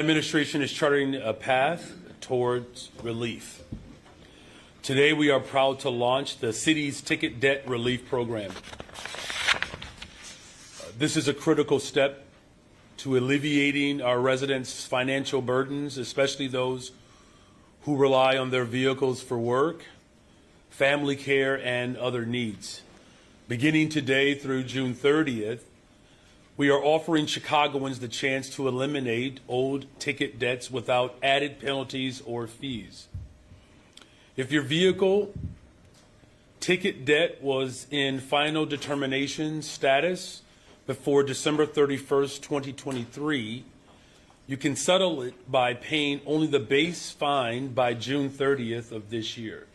Administration is charting a path towards relief. Today, we are proud to launch the city's Ticket Debt Relief Program. This is a critical step to alleviating our residents' financial burdens, especially those who rely on their vehicles for work, family care, and other needs. Beginning today through June 30th, we are offering Chicagoans the chance to eliminate old ticket debts without added penalties or fees. If your vehicle ticket debt was in final determination status before December 31st, 2023, you can settle it by paying only the base fine by June 30th of this year.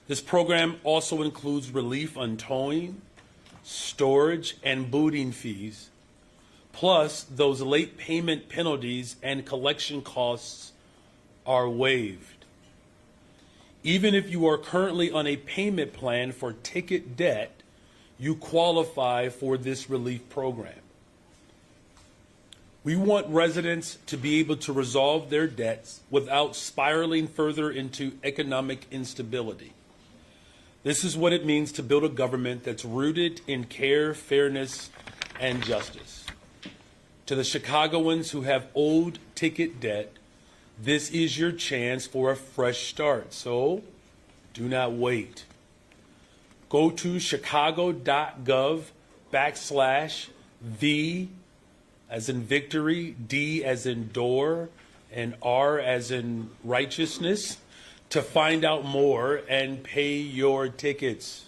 This program also includes relief on towing, storage, and booting fees, plus those late payment penalties and collection costs are waived. Even if you are currently on a payment plan for ticket debt, you qualify for this relief program. We want residents to be able to resolve their debts without spiraling further into economic instability. This is what it means to build a government that's rooted in care, fairness, and justice. To the Chicagoans who have old ticket debt, this is your chance for a fresh start, so do not wait. Go to chicago.gov/V as in victory, D as in door, and R as in righteousness to find out more and pay your tickets.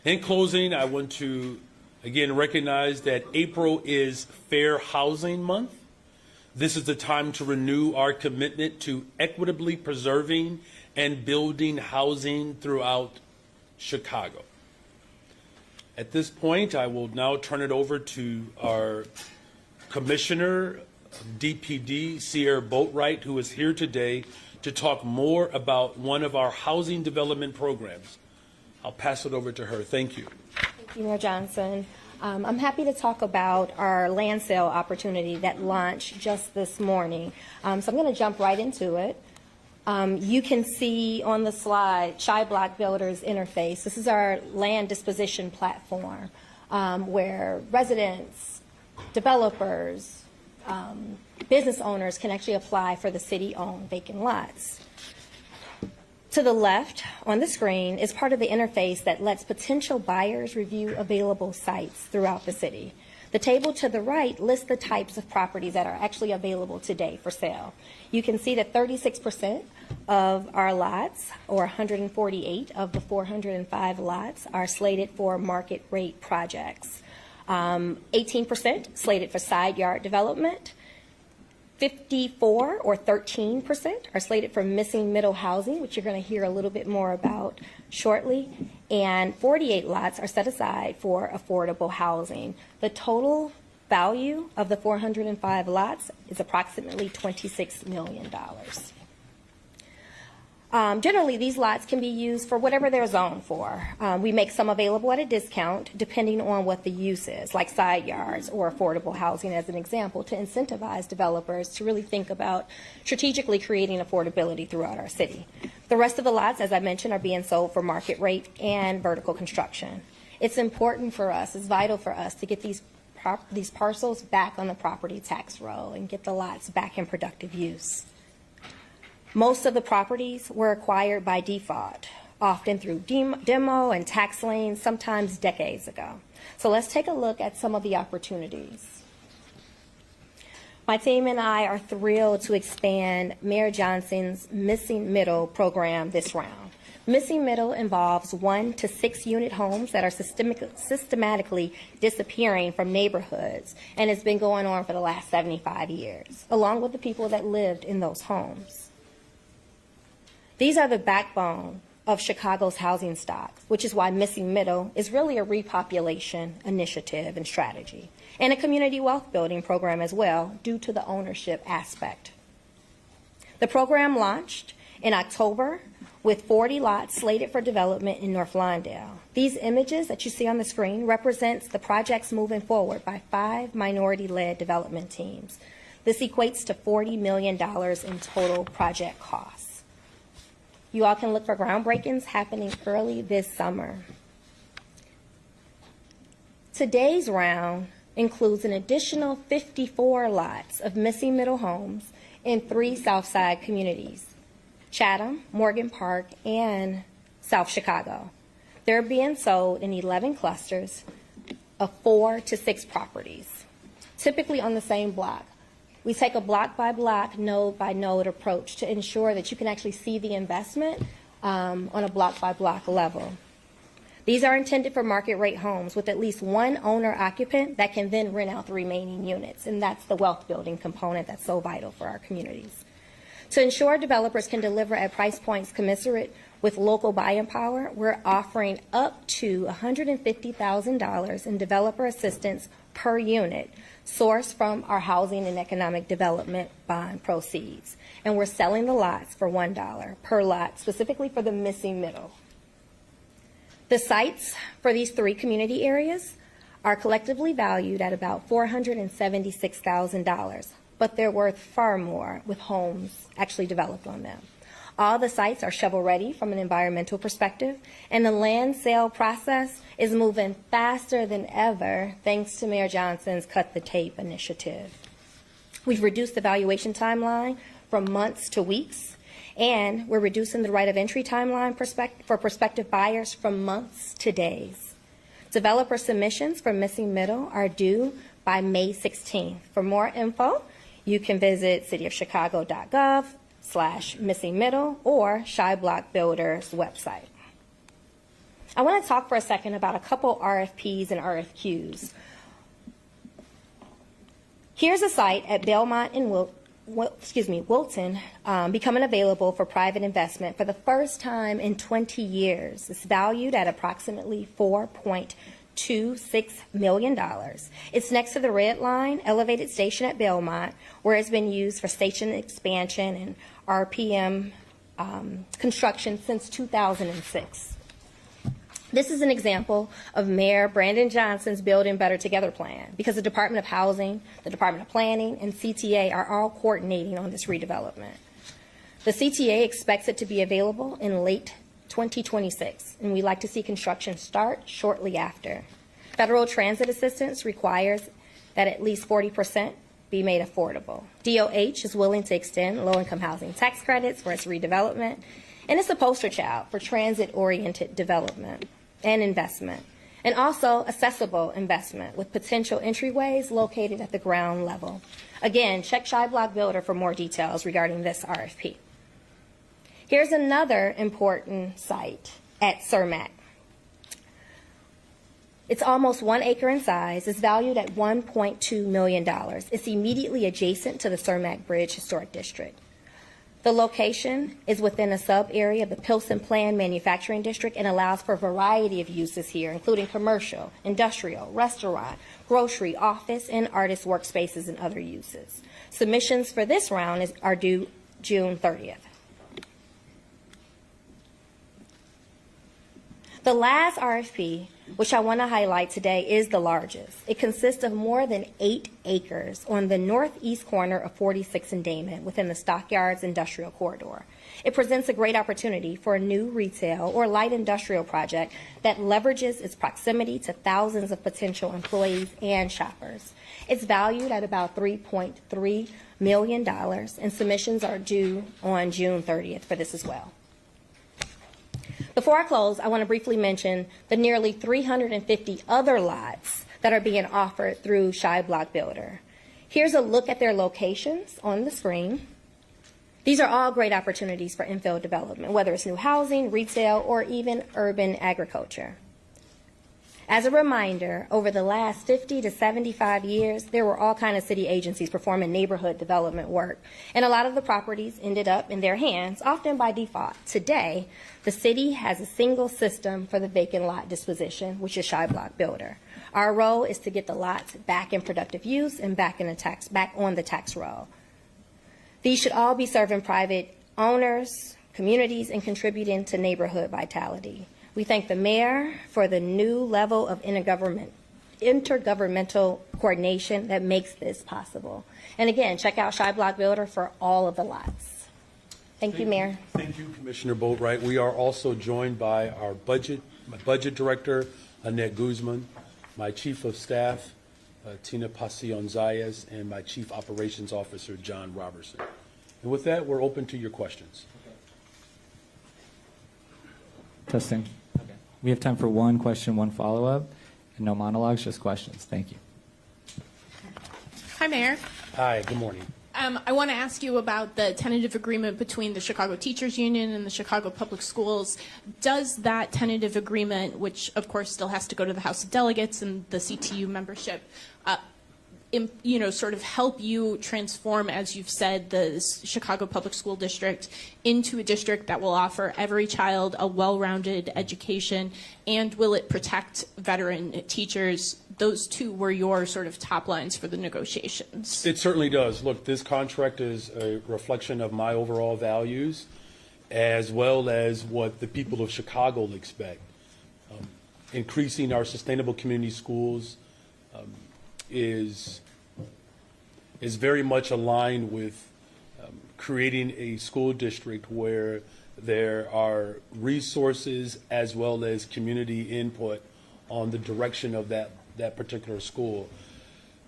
In closing, I want to again recognize that April is Fair Housing Month. This is the time to renew our commitment to equitably preserving and building housing throughout Chicago. At this point, I will now turn it over to our Commissioner of DPD, Sierra Boatwright, who is here today to talk more about one of our housing development programs. I'll pass it over to her. Thank you. Thank you, Mayor Johnson. I'm happy to talk about our land sale opportunity that launched just this morning. So I'm going to jump right into it. You can see on the slide ChiBlockBuilder's interface. This is our land disposition platform where residents, developers, business owners can actually apply for the city-owned vacant lots. To the left on the screen is part of the interface that lets potential buyers review available sites throughout the city. The table to the right lists the types of properties that are actually available today for sale. You can see that 36% of our lots, or 148 of the 405 lots, are slated for market rate projects. 18% slated for side yard development. 54 or 13% are slated for missing middle housing, which you're going to hear a little bit more about shortly. And 48 lots are set aside for affordable housing. The total value of the 405 lots is approximately $26 million. Generally, these lots can be used for whatever they're zoned for. We make some available at a discount depending on what the use is, like side yards or affordable housing as an example, to incentivize developers to really think about strategically creating affordability throughout our city. The rest of the lots, as I mentioned, are being sold for market rate and vertical construction. It's important for us, it's vital for us to get these parcels back on the property tax roll and get the lots back in productive use. Most of the properties were acquired by default, often through demo and tax liens, sometimes decades ago. So let's take a look at some of the opportunities. My team and I are thrilled to expand Mayor Johnson's Missing Middle program this round. Missing Middle involves 1 to 6 unit homes that are systematically disappearing from neighborhoods, and it's been going on for the last 75 years, along with the people that lived in those homes. These are the backbone of Chicago's housing stock, which is why Missing Middle is really a repopulation initiative and strategy, and a community wealth building program as well, due to the ownership aspect. The program launched in October with 40 lots slated for development in North Lawndale. These images that you see on the screen represents the projects moving forward by 5 minority-led development teams. This equates to $40 million in total project costs. You all can look for groundbreakings happening early this summer. Today's round includes an additional 54 lots of missing middle homes in 3 Southside communities: Chatham, Morgan Park, and South Chicago. They're being sold in 11 clusters of 4 to 6 properties, typically on the same block. We take a block-by-block, node-by-node approach to ensure that you can actually see the investment on a block-by-block level. These are intended for market rate homes with at least one owner-occupant that can then rent out the remaining units, and that's the wealth building component that's so vital for our communities. To ensure developers can deliver at price points commensurate with local buying power, we're offering up to $150,000 in developer assistance per unit sourced from our Housing and Economic Development Bond proceeds. And we're selling the lots for $1 per lot, specifically for the missing middle. The sites for these 3 community areas are collectively valued at about $476,000, but they're worth far more with homes actually developed on them. All the sites are shovel-ready from an environmental perspective, and the land sale process is moving faster than ever thanks to Mayor Johnson's Cut the Tape initiative. We've reduced the valuation timeline from months to weeks, and we're reducing the right of entry timeline for prospective buyers from months to days. Developer submissions for missing middle are due by May 16th. For more info, you can visit cityofchicago.gov/missing-middle or ChiBlockBuilder's website. I want to talk for a second about a couple RFPs and RFQs. Here's a site at Belmont and Wilton becoming available for private investment for the first time in 20 years. It's valued at approximately $4.26 million. It's next to the Red Line elevated station at Belmont, where it's been used for station expansion and RPM construction since 2006. This is an example of Mayor Brandon Johnson's Building Better Together plan, because the Department of Housing, the Department of Planning, and CTA are all coordinating on this redevelopment. The CTA expects it to be available in late 2026, and we'd like to see construction start shortly after. Federal transit assistance requires that at least 40% be made affordable. DOH is willing to extend low-income housing tax credits for its redevelopment, and it's a poster child for transit-oriented development and investment, and also accessible investment with potential entryways located at the ground level. Again, check ChiBlockBuilder for more details regarding this RFP. Here's another important site at Cermak. It's almost 1 acre in size. It's valued at $1.2 million. It's immediately adjacent to the Cermak Bridge Historic District. The location is within a sub-area of the Pilsen Plan Manufacturing District and allows for a variety of uses here, including commercial, industrial, restaurant, grocery, office, and artist workspaces and other uses. Submissions for this round are due June 30th. The last RFP, which I want to highlight today, is the largest. It consists of more than 8 acres on the northeast corner of 46th and Damon within the Stockyards Industrial Corridor. It presents a great opportunity for a new retail or light industrial project that leverages its proximity to thousands of potential employees and shoppers. It's valued at about $3.3 million, and submissions are due on June 30th for this as well. Before I close, I want to briefly mention the nearly 350 other lots that are being offered through ChiBlockBuilder. Here's a look at their locations on the screen. These are all great opportunities for infill development, whether it's new housing, retail, or even urban agriculture. As a reminder, over the last 50 to 75 years, there were all kinds of city agencies performing neighborhood development work, and a lot of the properties ended up in their hands, often by default. Today, the city has a single system for the vacant lot disposition, which is ChiBlockBuilder. Our role is to get the lots back in productive use and back on the tax roll. These should all be serving private owners, communities, and contributing to neighborhood vitality. We thank the mayor for the new level of intergovernmental coordination that makes this possible. And again, check out ChiBlockBuilder for all of the lots. Thank you, Mayor. Thank you, Commissioner Boatwright. We are also joined by my budget director, Annette Guzman, my chief of staff, Tina Pasion-Zayas, and my chief operations officer, John Robertson. And with that, we're open to your questions. Testing. Okay. We have time for one question, one follow-up, and no monologues, just questions. Thank you. Hi, Mayor. Hi, good morning. I want to ask you about the tentative agreement between the Chicago Teachers Union and the Chicago Public Schools. Does that tentative agreement, which of course still has to go to the House of Delegates and the CTU membership, sort of help you transform, as you've said, the Chicago Public School District into a district that will offer every child a well-rounded education? And will it protect veteran teachers? Those two were your sort of top lines for the negotiations. It certainly does. Look, this contract is a reflection of my overall values, as well as what the people of Chicago expect. Increasing our sustainable community schools is very much aligned with creating a school district where there are resources as well as community input on the direction of that particular school.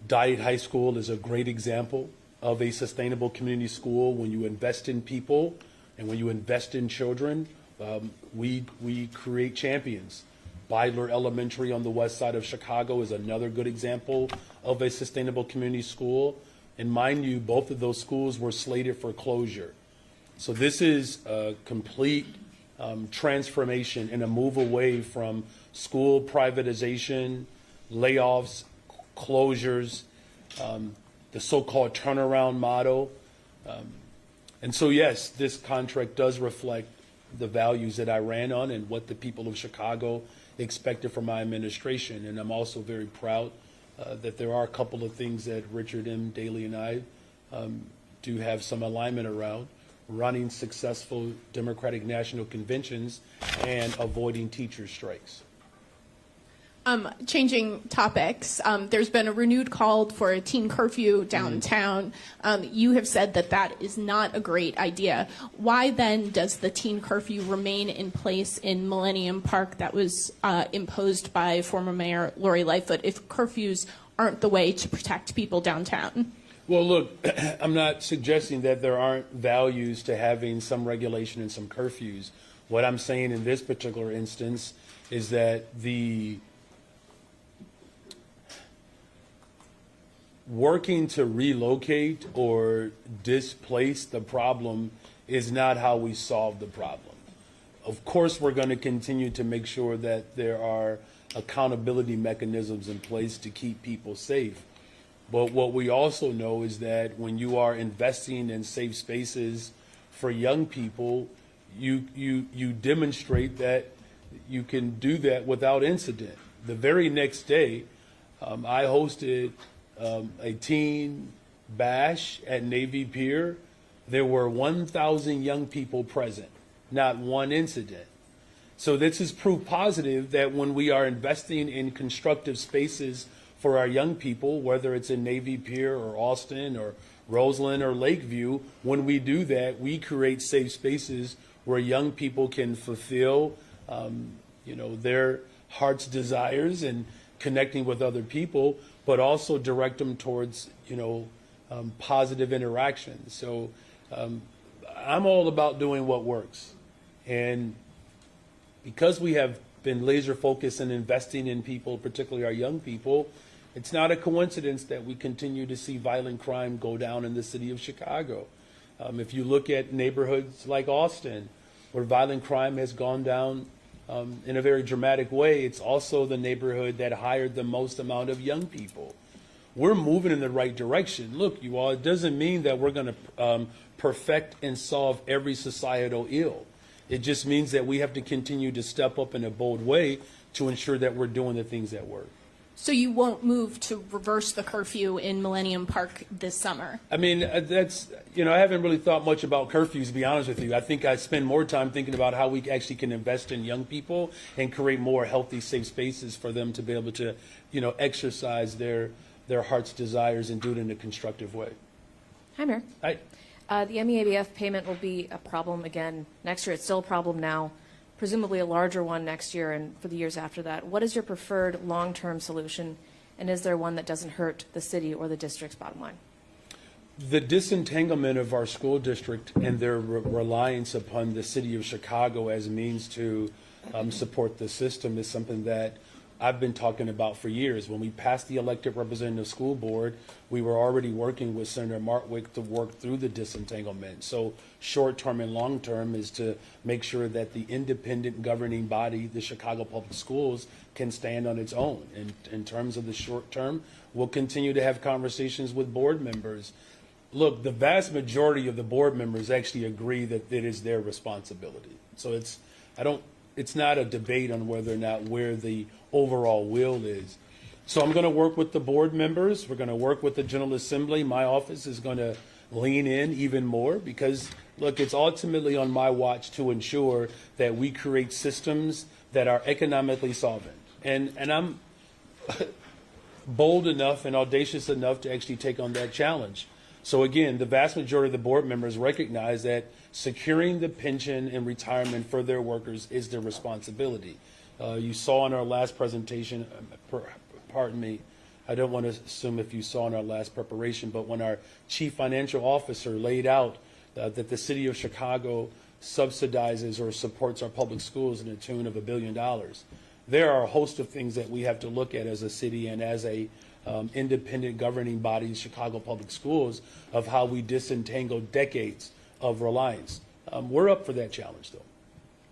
Dyett High School is a great example of a sustainable community school. When you invest in people and when you invest in children, we create champions. Beidler Elementary on the west side of Chicago is another good example of a sustainable community school. And mind you, both of those schools were slated for closure. So this is a complete transformation and a move away from school privatization, layoffs, closures, the so-called turnaround model. And so, yes, this contract does reflect the values that I ran on and what the people of Chicago expected from my administration. And I'm also very proud that there are a couple of things that Richard M. Daley and I do have some alignment around: running successful Democratic National Conventions and avoiding teacher strikes. Changing topics, there's been a renewed call for a teen curfew downtown. You have said that that is not a great idea. Why then does the teen curfew remain in place in Millennium Park that was imposed by former Mayor Lori Lightfoot if curfews aren't the way to protect people downtown? Well, look, I'm not suggesting that there aren't values to having some regulation and some curfews. What I'm saying in this particular instance is that the working to relocate or displace the problem is not how we solve the problem. Of course, we're going to continue to make sure that there are accountability mechanisms in place to keep people safe. But what we also know is that when you are investing in safe spaces for young people, you demonstrate that you can do that without incident. The very next day, I hosted a teen bash at Navy Pier. There were 1,000 young people present, not one incident. So this is proof positive that when we are investing in constructive spaces for our young people, whether it's in Navy Pier or Austin or Roseland or Lakeview, when we do that, we create safe spaces where young people can fulfill their heart's desires and connecting with other people, but also direct them towards, positive interactions. So I'm all about doing what works. And because we have been laser focused and investing in people, particularly our young people, it's not a coincidence that we continue to see violent crime go down in the city of Chicago. If you look at neighborhoods like Austin, where violent crime has gone down in a very dramatic way, it's also the neighborhood that hired the most amount of young people. We're moving in the right direction. Look, you all, it doesn't mean that we're going to perfect and solve every societal ill. It just means that we have to continue to step up in a bold way to ensure that we're doing the things that work. So you won't move to reverse the curfew in Millennium Park this summer? I mean, that's, I haven't really thought much about curfews, to be honest with you. I think I spend more time thinking about how we actually can invest in young people and create more healthy, safe spaces for them to be able to, exercise their heart's desires and do it in a constructive way. Hi, Mayor. Hi. The MEABF payment will be a problem again next year. It's still a problem now, presumably a larger one next year and for the years after that. What is your preferred long-term solution, and is there one that doesn't hurt the city or the district's bottom line? The disentanglement of our school district and their reliance upon the city of Chicago as a means to support the system is something that I've been talking about for years. When we passed the elected representative school board, we were already working with Senator Martwick to work through the disentanglement. So short-term and long-term is to make sure that the independent governing body, the Chicago Public Schools, can stand on its own. And in terms of the short-term, we'll continue to have conversations with board members. Look, the vast majority of the board members actually agree that it is their responsibility. So it's not a debate on whether or not where the overall will is. So I'm going to work with the board members. We're going to work with the General Assembly. My office is going to lean in even more because, look, it's ultimately on my watch to ensure that we create systems that are economically solvent. And I'm bold enough and audacious enough to actually take on that challenge. So again, the vast majority of the board members recognize that securing the pension and retirement for their workers is their responsibility. You saw in our last presentation, pardon me, I don't want to assume if you saw in our last preparation, but when our chief financial officer laid out that the city of Chicago subsidizes or supports our public schools in the tune of $1 billion, there are a host of things that we have to look at as a city and as a independent governing body, Chicago Public Schools, of how we disentangle decades of reliance. We're up for that challenge, though.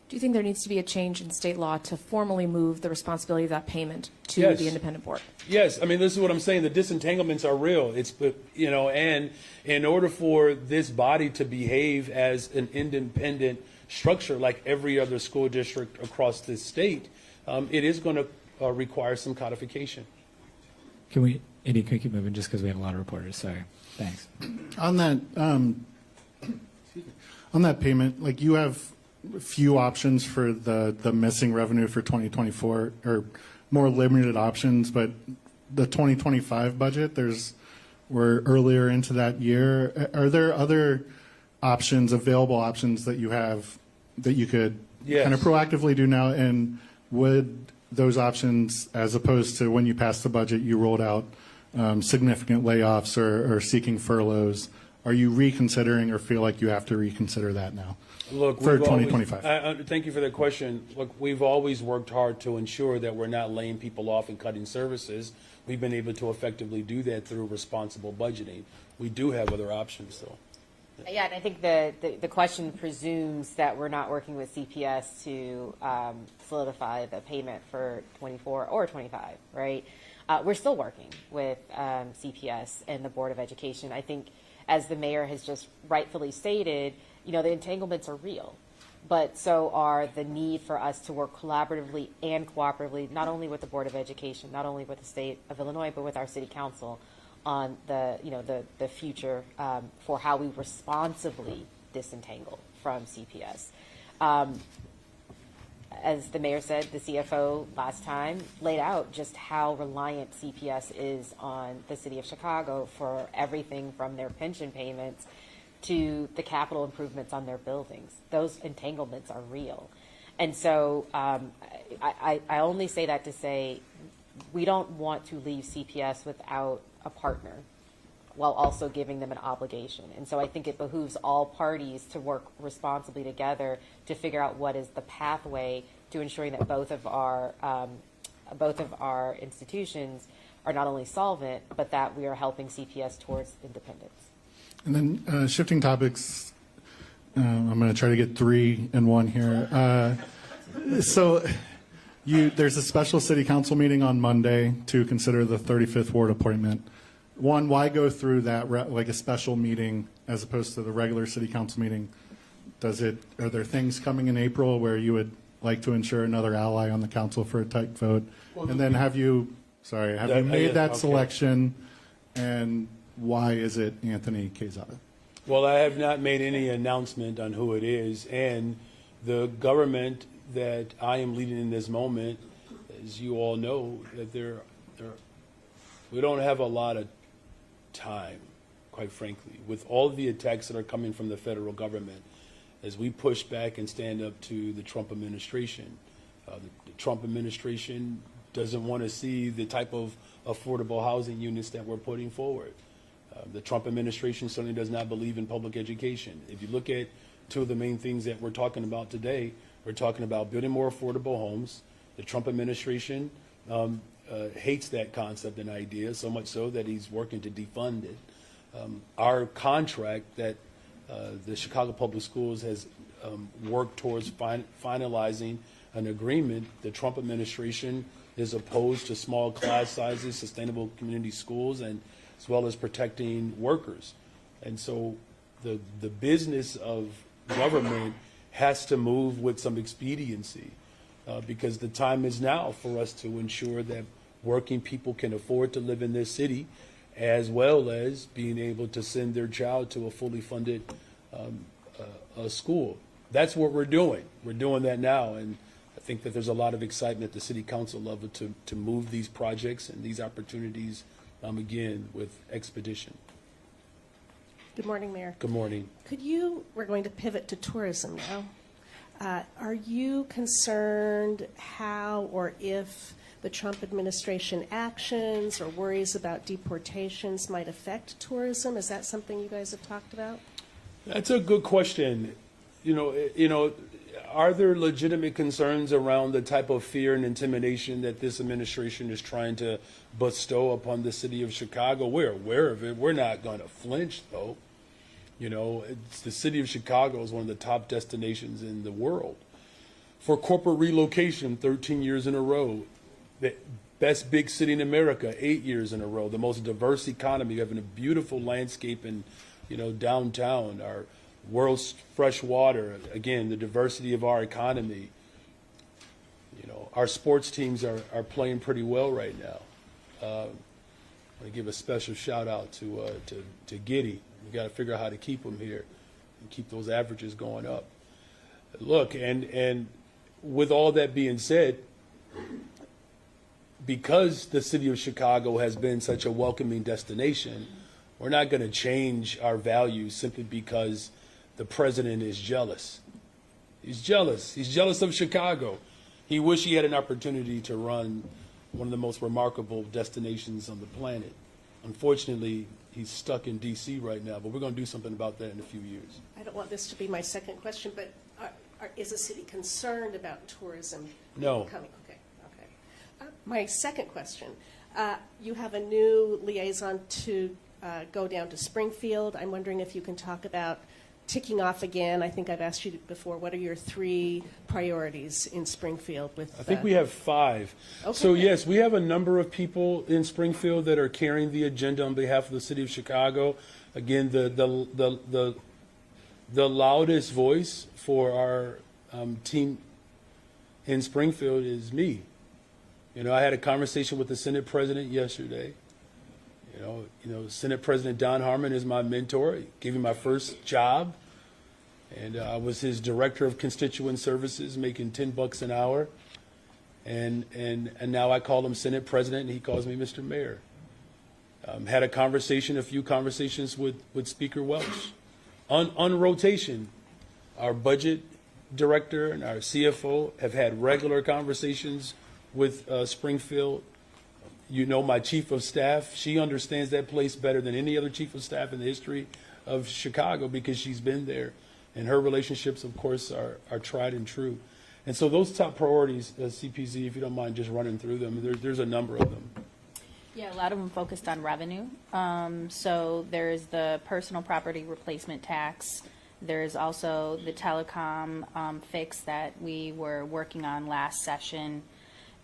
Do you think there needs to be a change in state law to formally move the responsibility of that payment to Yes. the independent board? Yes, I mean, this is what I'm saying. The disentanglements are real. And in order for this body to behave as an independent structure like every other school district across this state, it is going to require some codification. Can we keep moving just because we have a lot of reporters? Sorry. Thanks. On that payment, like you have few options for the missing revenue for 2024, or more limited options, but the 2025 budget, we're earlier into that year. Are there other options, available options that you have that you could Yes. kind of proactively do now? And would those options, as opposed to when you passed the budget, you rolled out significant layoffs or seeking furloughs, are you reconsidering or feel like you have to reconsider that now? Look, for we've always- 2025. Thank you for that question. Look, we've always worked hard to ensure that we're not laying people off and cutting services. We've been able to effectively do that through responsible budgeting. We do have other options, though. Yeah, and I think the question presumes that we're not working with CPS to solidify the payment for 24 or 25, right? We're still working with CPS and the Board of Education. I think, as the mayor has just rightfully stated, the entanglements are real, but so are the need for us to work collaboratively and cooperatively, not only with the Board of Education, not only with the state of Illinois, but with our city council on the future for how we responsibly disentangle from CPS. As the mayor said, the CFO last time laid out just how reliant CPS is on the city of Chicago for everything from their pension payments to the capital improvements on their buildings. Those entanglements are real. And so I only say that to say we don't want to leave CPS without a partner while also giving them an obligation. And so I think it behooves all parties to work responsibly together to figure out what is the pathway to ensuring that both of our institutions are not only solvent, but that we are helping CPS towards independence. And then shifting topics, I'm going to try to get 3 in 1 here. So there's a special city council meeting on Monday to consider the 35th ward appointment. One, why go through that like a special meeting as opposed to the regular city council meeting? Are there things coming in April where you would like to ensure another ally on the council for a tight vote? And then have you made that okay. selection, and why is it Anthony Quezada? Well, I have not made any announcement on who it is, and the government that I am leading in this moment, as you all know, that we don't have a lot of time, quite frankly, with all of the attacks that are coming from the federal government as we push back and stand up to the Trump administration. The Trump administration doesn't want to see the type of affordable housing units that we're putting forward. The Trump administration certainly does not believe in public education. If you look at two of the main things that we're talking about today, we're talking about building more affordable homes. The Trump administration hates that concept and idea, so much so that he's working to defund it. Our contract that the Chicago Public Schools has worked towards finalizing an agreement, the Trump administration is opposed to small class sizes, sustainable community schools, and as well as protecting workers. And so the business of government has to move with some expediency because the time is now for us to ensure that working people can afford to live in this city, as well as being able to send their child to a fully funded school. That's what we're doing. We're doing that now, and I think that there's a lot of excitement at the city council level to move these projects and these opportunities again with expedition. Good morning, Mayor. Good morning. We're going to pivot to tourism now. Are you concerned how or if the Trump administration actions or worries about deportations might affect tourism? Is that something you guys have talked about? That's a good question. Are there legitimate concerns around the type of fear and intimidation that this administration is trying to bestow upon the city of Chicago? We're aware of it. We're not going to flinch, though. The city of Chicago is one of the top destinations in the world for corporate relocation 13 years in a row. The best big city in America 8 years in a row. The most diverse economy, having a beautiful landscape in downtown. Our world's fresh water, again, the diversity of our economy. Our sports teams are playing pretty well right now. I want to give a special shout out to Giddy. We got to figure out how to keep them here and keep those averages going up. Look, and with all that being said, because the city of Chicago has been such a welcoming destination, we're not going to change our values simply because the president is jealous. He's jealous. He's jealous of Chicago. He wished he had an opportunity to run one of the most remarkable destinations on the planet. Unfortunately, he's stuck in D.C. right now, but we're going to do something about that in a few years. I don't want this to be my second question, but is the city concerned about tourism No. coming? Okay. My second question, you have a new liaison to go down to Springfield. I'm wondering if you can talk about ticking off again. I think I've asked you before, what are your 3 priorities in Springfield with I think we have 5. Okay. So yes, we have a number of people in Springfield that are carrying the agenda on behalf of the city of Chicago. Again, the loudest voice for our team in Springfield is me. I had a conversation with the Senate President yesterday. Senate President Don Harmon is my mentor. He gave me my first job, and I was his director of constituent services, making $10 an hour. And now I call him Senate President, and he calls me Mr. Mayor. Had a few conversations with Speaker Welch. On rotation, our budget director and our CFO have had regular conversations with Springfield. My chief of staff, she understands that place better than any other chief of staff in the history of Chicago because she's been there. And her relationships, of course, are tried and true. And so those top priorities, CPZ, if you don't mind just running through them, there's a number of them. Yeah, a lot of them focused on revenue. So there's the personal property replacement tax. There's also the telecom fix that we were working on last session,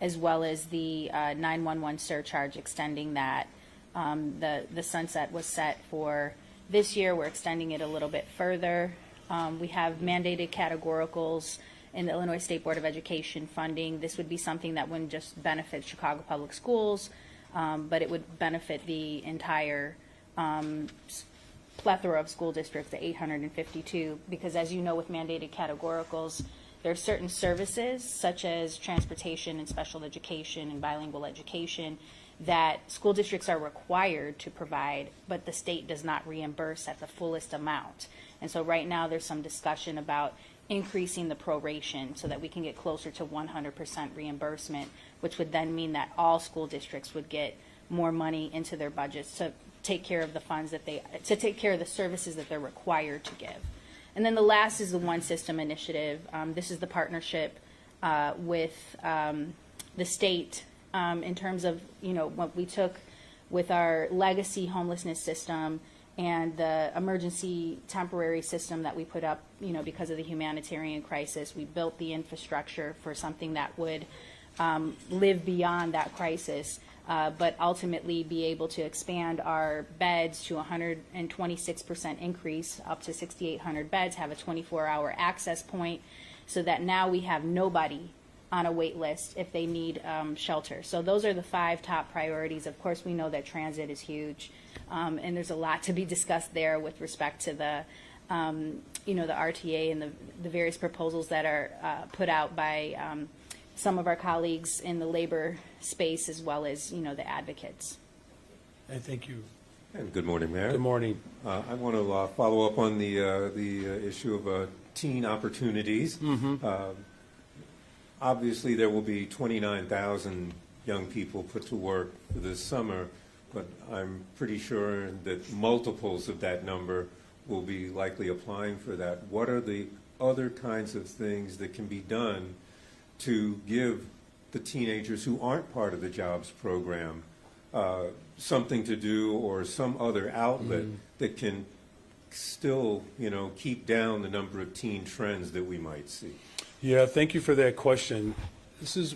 as well as the 911 surcharge, extending that. The sunset was set for this year. We're extending it a little bit further. We have mandated categoricals in the Illinois State Board of Education funding. This would be something that wouldn't just benefit Chicago Public Schools, but it would benefit the entire plethora of school districts, the 852, because as you know, with mandated categoricals, there are certain services such as transportation and special education and bilingual education that school districts are required to provide, but the state does not reimburse at the fullest amount. And so right now there's some discussion about increasing the proration so that we can get closer to 100% reimbursement, which would then mean that all school districts would get more money into their budgets to take care of the funds that to take care of the services that they're required to give. And then the last is the One System Initiative. This is the partnership with the state in terms of, what we took with our legacy homelessness system and the emergency temporary system that we put up, because of the humanitarian crisis. We built the infrastructure for something that would live beyond that crisis, but ultimately be able to expand our beds to 126% increase, up to 6,800 beds, have a 24-hour access point, so that now we have nobody on a wait list if they need shelter. So those are the 5 top priorities. Of course, we know that transit is huge, and there's a lot to be discussed there with respect to the, the RTA and the various proposals that are put out by some of our colleagues in the labor space, as well as, the advocates. And thank you. And good morning, Mayor. Good morning. I want to follow up on the issue of teen opportunities. Obviously, there will be 29,000 young people put to work this summer, but I'm pretty sure that multiples of that number will be likely applying for that. What are the other kinds of things that can be done to give the teenagers who aren't part of the jobs program something to do, or some other outlet that can still, keep down the number of teen trends that we might see? Yeah, thank you for that question. This is,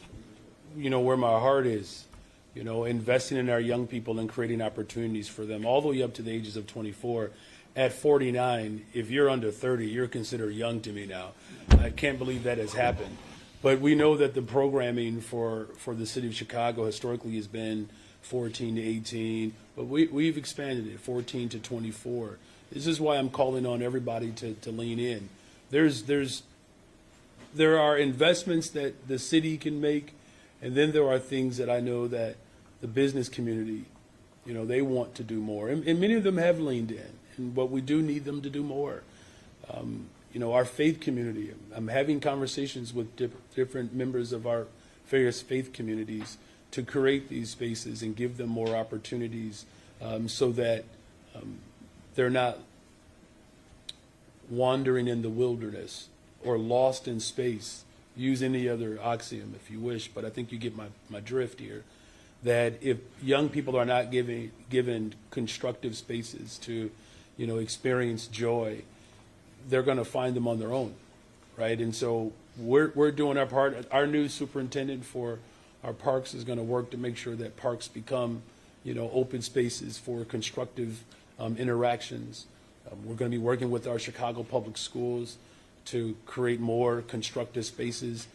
where my heart is, investing in our young people and creating opportunities for them all the way up to the ages of 24. At 49, if you're under 30, you're considered young to me now. I can't believe that has happened. But we know that the programming for the city of Chicago historically has been 14 to 18, but we've expanded it 14 to 24. This is why I'm calling on everybody to lean in. There are investments that the city can make, and then there are things that I know that the business community, they want to do more. And many of them have leaned in, but we do need them to do more. Our faith community, I'm having conversations with different members of our various faith communities to create these spaces and give them more opportunities so that they're not wandering in the wilderness or lost in space. Use any other axiom if you wish, but I think you get my drift here. That if young people are not given constructive spaces to, experience joy, they're going to find them on their own, right? And so we're doing our part. Our new superintendent for our parks is going to work to make sure that parks become, open spaces for constructive interactions. We're going to be working with our Chicago Public Schools to create more constructive spaces.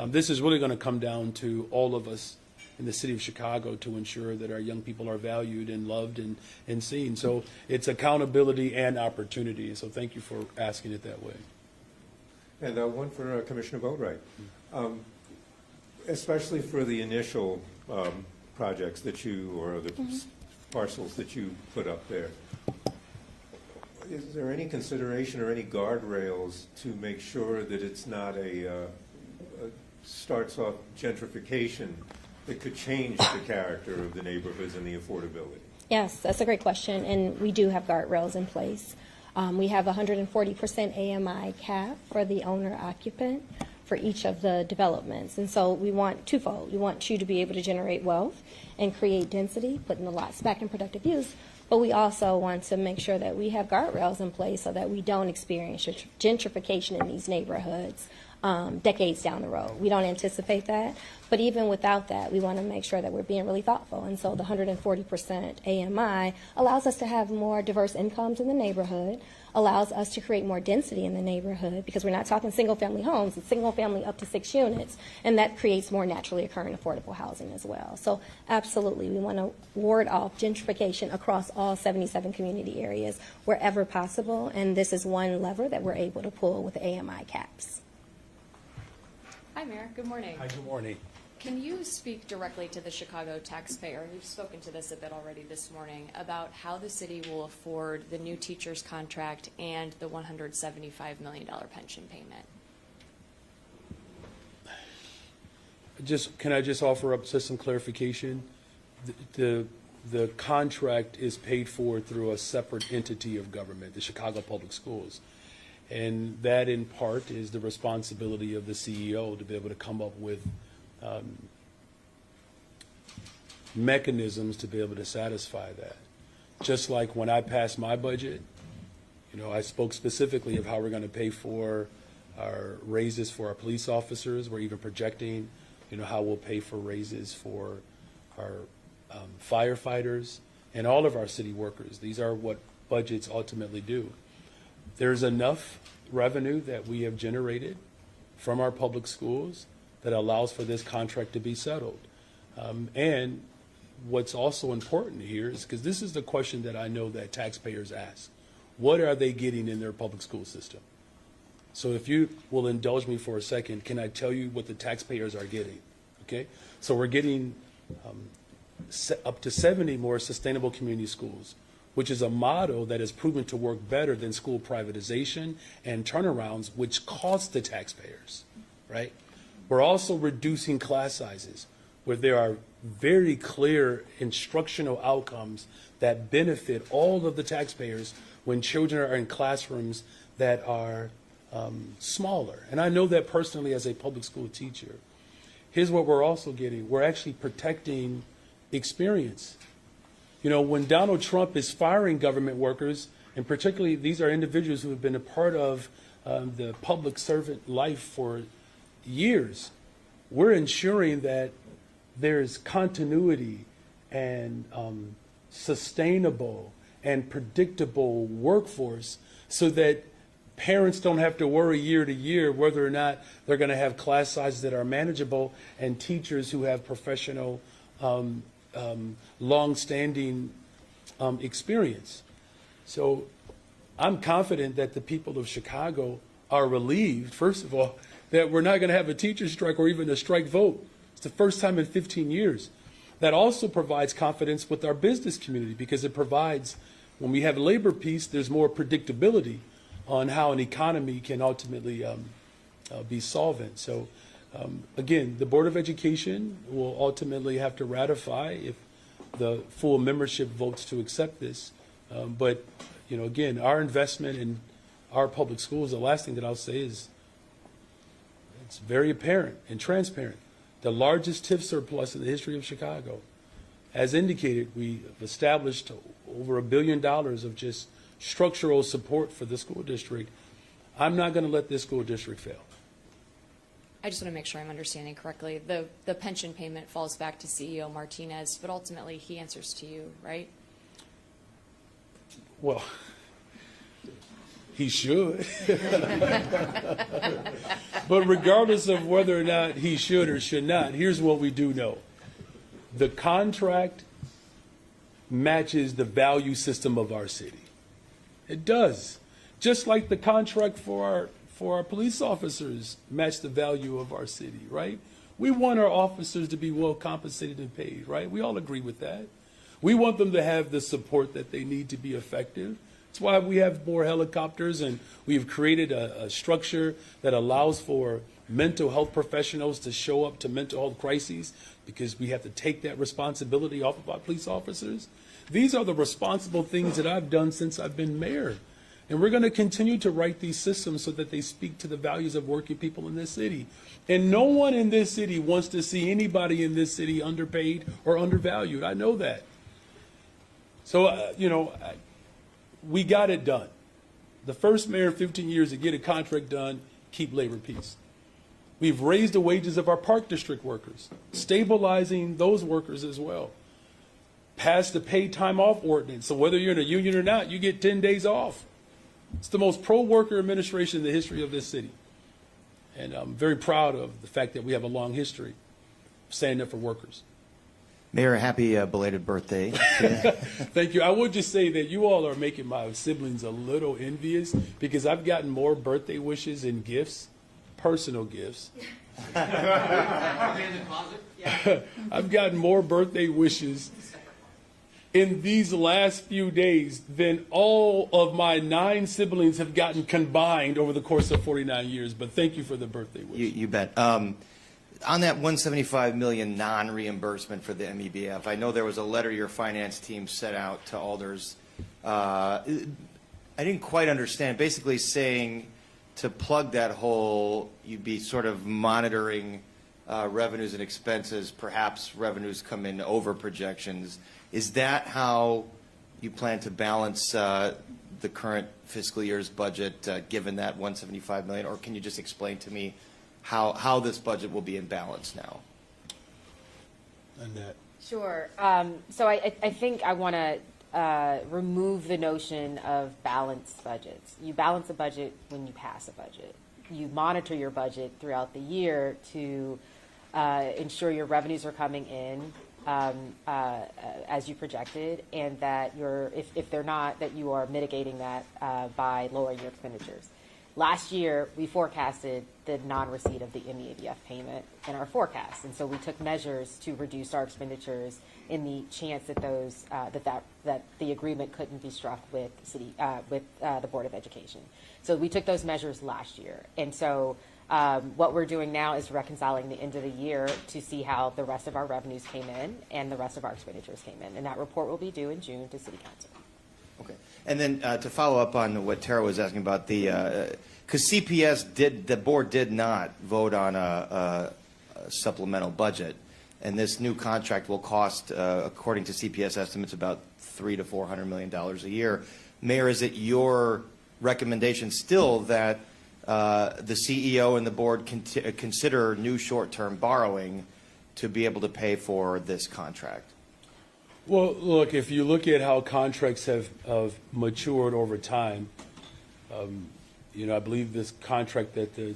This is really going to come down to all of us in the city of Chicago to ensure that our young people are valued and loved and seen. So it's accountability and opportunity. So thank you for asking it that way. And one for Commissioner Boatwright. Especially for the initial projects that or the parcels that you put up there. Is there any consideration or any guardrails to make sure that it's not starts off gentrification that could change the character of the neighborhoods and the affordability? Yes, that's a great question, and we do have guardrails in place. We have 140% AMI cap for the owner-occupant for each of the developments. And so we want twofold. We want you to be able to generate wealth and create density, putting the lots back in productive use, but we also want to make sure that we have guardrails in place so that we don't experience gentrification in these neighborhoods decades down the road. We don't anticipate that. But even without that, we want to make sure that we're being really thoughtful. And so the 140% AMI allows us to have more diverse incomes in the neighborhood, allows us to create more density in the neighborhood, because we're not talking single-family homes, it's single-family up to 6 units, and that creates more naturally occurring affordable housing as well. So absolutely, we want to ward off gentrification across all 77 community areas wherever possible, and this is one lever that we're able to pull with AMI caps. Hi, Mayor. Good morning. Hi, good morning. Can you speak directly to the Chicago taxpayer? We've spoken to this a bit already this morning about how the city will afford the new teacher's contract and the $175 million pension payment. Can I just offer up just some clarification? The contract is paid for through a separate entity of government, the Chicago Public Schools. And that, in part, is the responsibility of the CEO to be able to come up with mechanisms to be able to satisfy that. Just like when I passed my budget, I spoke specifically of how we're going to pay for our raises for our police officers. We're even projecting, how we'll pay for raises for our firefighters and all of our city workers. These are what budgets ultimately do. There's enough revenue that we have generated from our public schools that allows for this contract to be settled. And what's also important here is, because this is the question that I know that taxpayers ask, what are they getting in their public school system? So if you will indulge me for a second, can I tell you what the taxpayers are getting? Okay, so we're getting up to 70 more sustainable community schools, which is a model that has proven to work better than school privatization and turnarounds, which cost the taxpayers, right? We're also reducing class sizes, where there are very clear instructional outcomes that benefit all of the taxpayers when children are in classrooms that are smaller. And I know that personally as a public school teacher. Here's what we're also getting. We're actually protecting experience. When Donald Trump is firing government workers, and particularly these are individuals who have been a part of the public servant life for years, we're ensuring that there's continuity and sustainable and predictable workforce, so that parents don't have to worry year to year whether or not they're going to have class sizes that are manageable, and teachers who have professional long-standing experience. So I'm confident that the people of Chicago are relieved, first of all, that we're not going to have a teacher strike or even a strike vote. It's the first time in 15 years. That also provides confidence with our business community, because it provides, when we have labor peace, there's more predictability on how an economy can ultimately be solvent. So again, the Board of Education will ultimately have to ratify if the full membership votes to accept this. But again, our investment in our public schools, the last thing that I'll say is, it's very apparent and transparent. The largest TIF surplus in the history of Chicago. As indicated, we have established over $1 billion of just structural support for the school district. I'm not going to let this school district fail. I just want to make sure I'm understanding correctly. The pension payment falls back to CEO Martinez, but ultimately he answers to you, right? Well, he should. But regardless of whether or not he should or should not, here's what we do know. The contract matches the value system of our city. It does. Just like the contract for our police officers match the value of our city, right? We want our officers to be well compensated and paid, right? We all agree with that. We want them to have the support that they need to be effective. That's why we have more helicopters, and we've created a structure that allows for mental health professionals to show up to mental health crises, because we have to take that responsibility off of our police officers. These are the responsible things that I've done since I've been mayor. And we're going to continue to write these systems so that they speak to the values of working people in this city. And no one in this city wants to see anybody in this city underpaid or undervalued. I know that. So, we got it done. The first mayor in 15 years to get a contract done, keep labor peace. We've raised the wages of our Park District workers, stabilizing those workers as well. Passed the paid time off ordinance, so whether you're in a union or not, you get 10 days off. It's the most pro-worker administration in the history of this city. And I'm very proud of the fact that we have a long history of standing up for workers. Mayor, happy belated birthday. Thank you. I would just say that you all are making my siblings a little envious because I've gotten more birthday wishes and gifts, personal gifts. I've gotten more birthday wishes in these last few days than all of my 9 siblings have gotten combined over the course of 49 years. But thank you for the birthday wish. You bet. On that $175 million non-reimbursement for the MEBF, I know there was a letter your finance team sent out to alders. I didn't quite understand. Basically saying to plug that hole, you'd be sort of monitoring revenues and expenses. Perhaps revenues come in over projections. Is that how you plan to balance the current fiscal year's budget, given that $175 million? Or can you just explain to me how this budget will be in balance now? Annette. Sure. So I think I want to remove the notion of balanced budgets. You balance a budget when you pass a budget. You monitor your budget throughout the year to ensure your revenues are coming in as you projected, and that if they're not, that you are mitigating that by lowering your expenditures. Last year, we forecasted the non-receipt of the MEABF payment in our forecast, and so we took measures to reduce our expenditures in the chance that those that the agreement couldn't be struck with the Board of Education. So we took those measures last year, and so what we're doing now is reconciling the end of the year to see how the rest of our revenues came in and the rest of our expenditures came in, and that report will be due in June to City Council. Okay. And then to follow up on what Tara was asking about, because the board did not vote on a supplemental budget, and this new contract will cost, according to CPS estimates, about $300 to $400 million a year. Mayor, is it your recommendation still that the CEO and the board consider new short-term borrowing to be able to pay for this contract? Well, look, if you look at how contracts have matured over time, I believe this contract that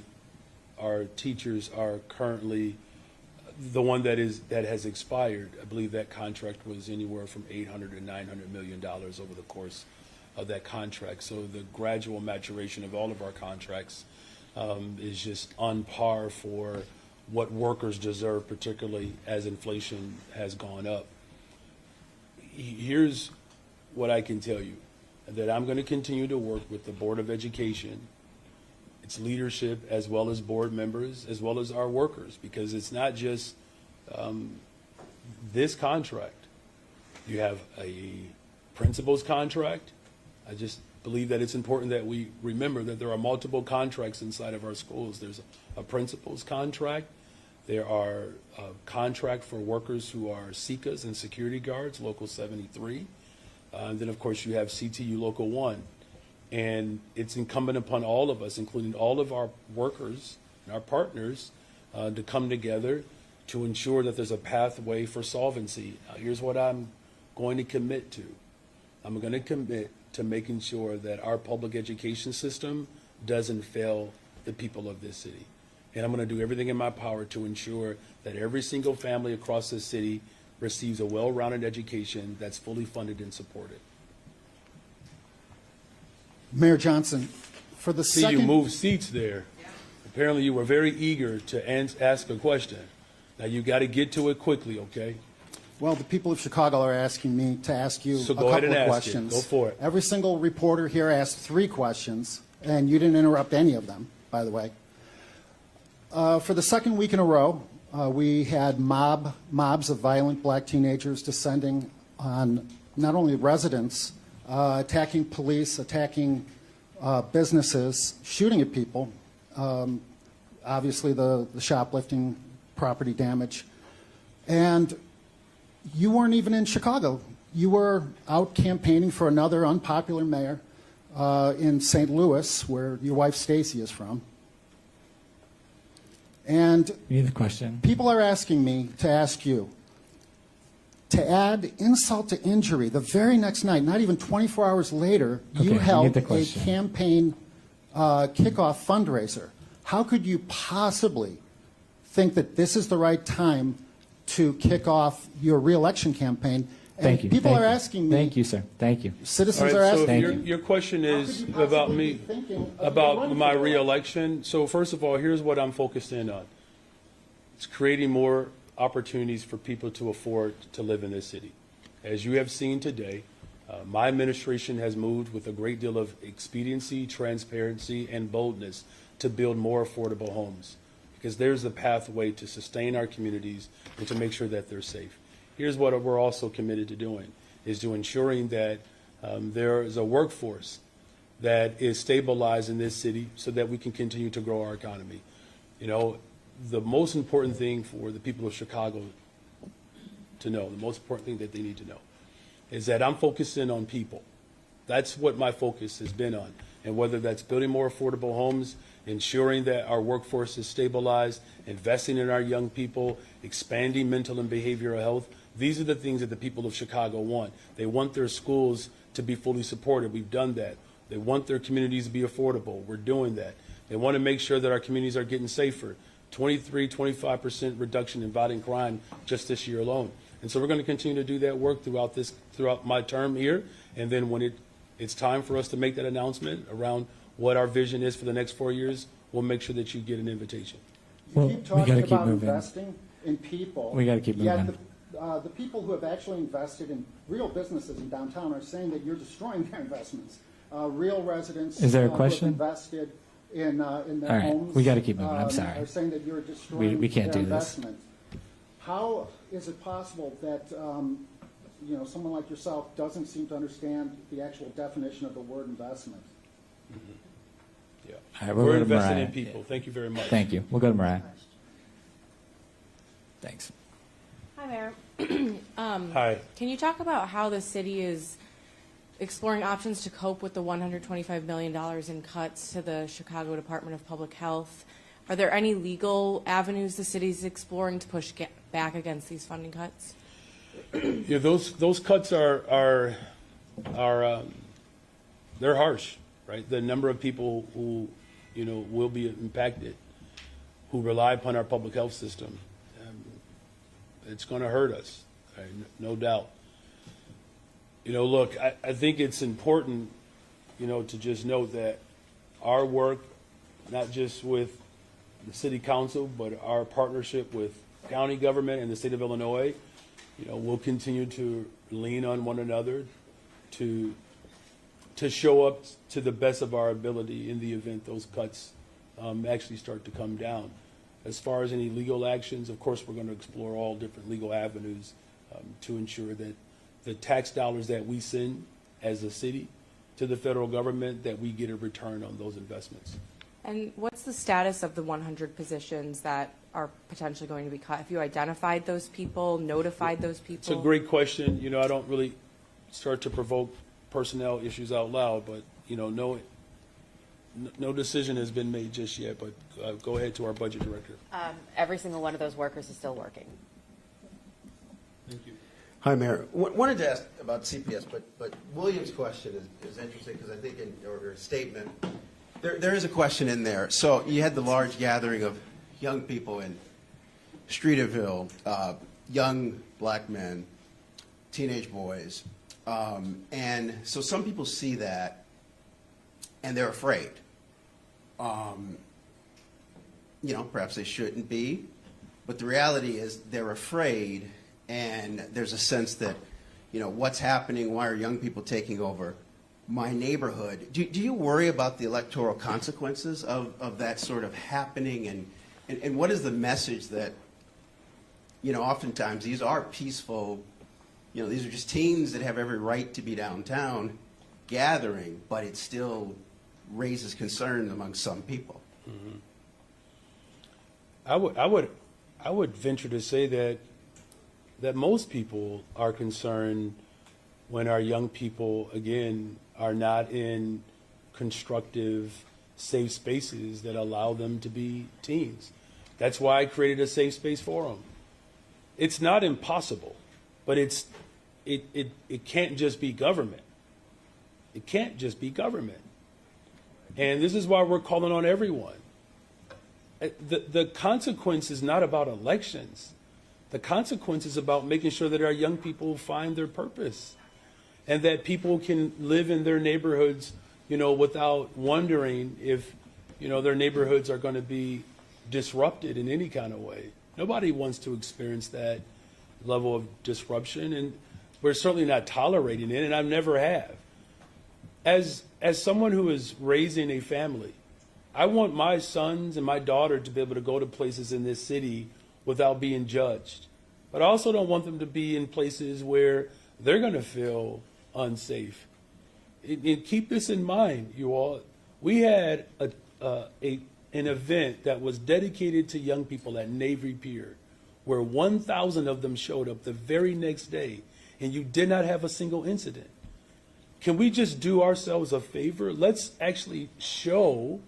our teachers are currently, the one that has expired, I believe that contract was anywhere from $800 to $900 million over the course of that contract. So the gradual maturation of all of our contracts is just on par for what workers deserve, particularly as inflation has gone up. Here's what I can tell you, that I'm going to continue to work with the Board of Education, its leadership, as well as board members, as well as our workers, because it's not just this contract. You have a principal's contract. I just believe that it's important that we remember that there are multiple contracts inside of our schools. There's a principal's contract. There are a contract for workers who are SECAs and security guards, Local 73. And then, of course, you have CTU Local 1. And it's incumbent upon all of us, including all of our workers and our partners, to come together to ensure that there's a pathway for solvency. Now, here's what I'm going to commit to. I'm going to commit to making sure that our public education system doesn't fail the people of this city. And I'm going to do everything in my power to ensure that every single family across this city receives a well-rounded education that's fully funded and supported. Mayor Johnson, for the See, second... you moved seats there. Apparently you were very eager to ask a question. Now you got to get to it quickly, okay? Well, the people of Chicago are asking me to ask you So a go ahead couple and of ask it. questions. Go for it. Every single reporter here asked 3 questions, and you didn't interrupt any of them, by the way. For the second week in a row, we had mobs of violent black teenagers descending on not only residents, attacking police, attacking businesses, shooting at people, obviously the shoplifting, property damage. And you weren't even in Chicago. You were out campaigning for another unpopular mayor in St. Louis, where your wife Stacy is from. And You need the question. people are asking me to ask you to add insult to injury. The very next night, not even 24 hours later, Okay, you we need held the a question. campaign kickoff fundraiser. How could you possibly think that this is the right time to kick off your reelection campaign? And Thank you. people Thank are you. asking me. Thank you, sir. Thank you. Citizens All are right, so asking. if Thank you. your question is How could you about possibly me, be thinking of about running my for election? reelection. So first of all, here's what I'm focused in on. It's creating more opportunities for people to afford to live in this city. As you have seen today, my administration has moved with a great deal of expediency, transparency, and boldness to build more affordable homes, because there's a pathway to sustain our communities and to make sure that they're safe. Here's what we're also committed to doing, is to ensuring that there is a workforce that is stabilized in this city so that we can continue to grow our economy. You know, the most important thing for the people of Chicago to know, the most important thing that they need to know, is that I'm focusing on people. That's what my focus has been on. And whether that's building more affordable homes, ensuring that our workforce is stabilized, investing in our young people, expanding mental and behavioral health, these are the things that the people of Chicago want. They want their schools to be fully supported. We've done that. They want their communities to be affordable. We're doing that. They want to make sure that our communities are getting safer. 25% reduction in violent crime just this year alone. And so we're going to continue to do that work throughout my term here. And then when it's time for us to make that announcement around what our vision is for the next 4 years, we'll make sure that you get an invitation. Well, You keep we talking gotta keep about moving. investing in people. We gotta keep Yet moving. the people who have actually invested in real businesses in downtown are saying that you're destroying their investments. Real residents Is there a who have question? invested in their All right, homes. we gotta keep moving. I'm sorry. Are saying that you're destroying We can't their do this. investment. How is it possible that someone like yourself doesn't seem to understand the actual definition of the word investment? Yeah. All right, we'll We're go to investing Mariah. in people. Thank you very much. Thank you. We'll go to Mariah. Thanks. Hi, Mayor. Hi. Can you talk about how the city is exploring options to cope with the $125 million in cuts to the Chicago Department of Public Health? Are there any legal avenues the city is exploring to push back against these funding cuts? Yeah, those cuts are they're harsh, right? The number of people who will be impacted, who rely upon our public health system, it's going to hurt us, right? No doubt. Look, I think it's important, to just note that our work, not just with the city council, but our partnership with county government and the state of Illinois, we'll continue to lean on one another to show up to the best of our ability in the event those cuts actually start to come down. As far as any legal actions, of course, we're going to explore all different legal avenues to ensure that the tax dollars that we send as a city to the federal government, that we get a return on those investments. And what's the status of the 100 positions that are potentially going to be cut? Have you identified those people, notified those people? It's a great question. I don't really start to provoke personnel issues out loud, but, no decision has been made just yet, but go ahead to our budget director. Every single one of those workers is still working. Thank you. Hi, Mayor. Wanted to ask about CPS, but William's question is interesting because I think or statement, there is a question in there. So you had the large gathering of young people in Streeterville, young black men, teenage boys. And so some people see that and they're afraid. Perhaps they shouldn't be, but the reality is they're afraid, and there's a sense that, what's happening, why are young people taking over my neighborhood? Do you worry about the electoral consequences of that sort of happening, and what is the message that, oftentimes these are peaceful, these are just teens that have every right to be downtown gathering, but it still raises concern among some people. Mm-hmm. I would venture to say that most people are concerned when our young people, again, are not in constructive, safe spaces that allow them to be teens. That's why I created a safe space forum. It's not impossible, but it can't just be government. It can't just be government. And this is why we're calling on everyone. The consequence is not about elections. The consequence is about making sure that our young people find their purpose and that people can live in their neighborhoods, without wondering if, their neighborhoods are going to be disrupted in any kind of way. Nobody wants to experience that level of disruption, and we're certainly not tolerating it, and I never have. As someone who is raising a family, I want my sons and my daughter to be able to go to places in this city without being judged. But I also don't want them to be in places where they're going to feel unsafe. And keep this in mind, you all. We had an event that was dedicated to young people at Navy Pier, where 1,000 of them showed up the very next day, and you did not have a single incident. Can we just do ourselves a favor? Let's actually show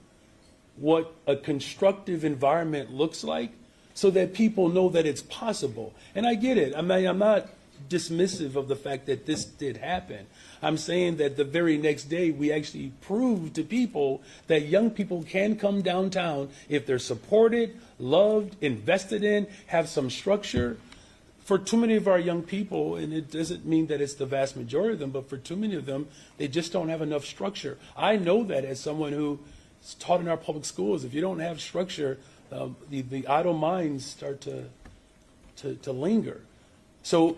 what a constructive environment looks like so that people know that it's possible. And I get it. I mean, I'm not dismissive of the fact that this did happen. I'm saying that the very next day we actually proved to people that young people can come downtown if they're supported, loved, invested in, have some structure. For too many of our young people, and it doesn't mean that it's the vast majority of them, but for too many of them, they just don't have enough structure. I know that as someone who is taught in our public schools. If you don't have structure, the idle minds start to linger. So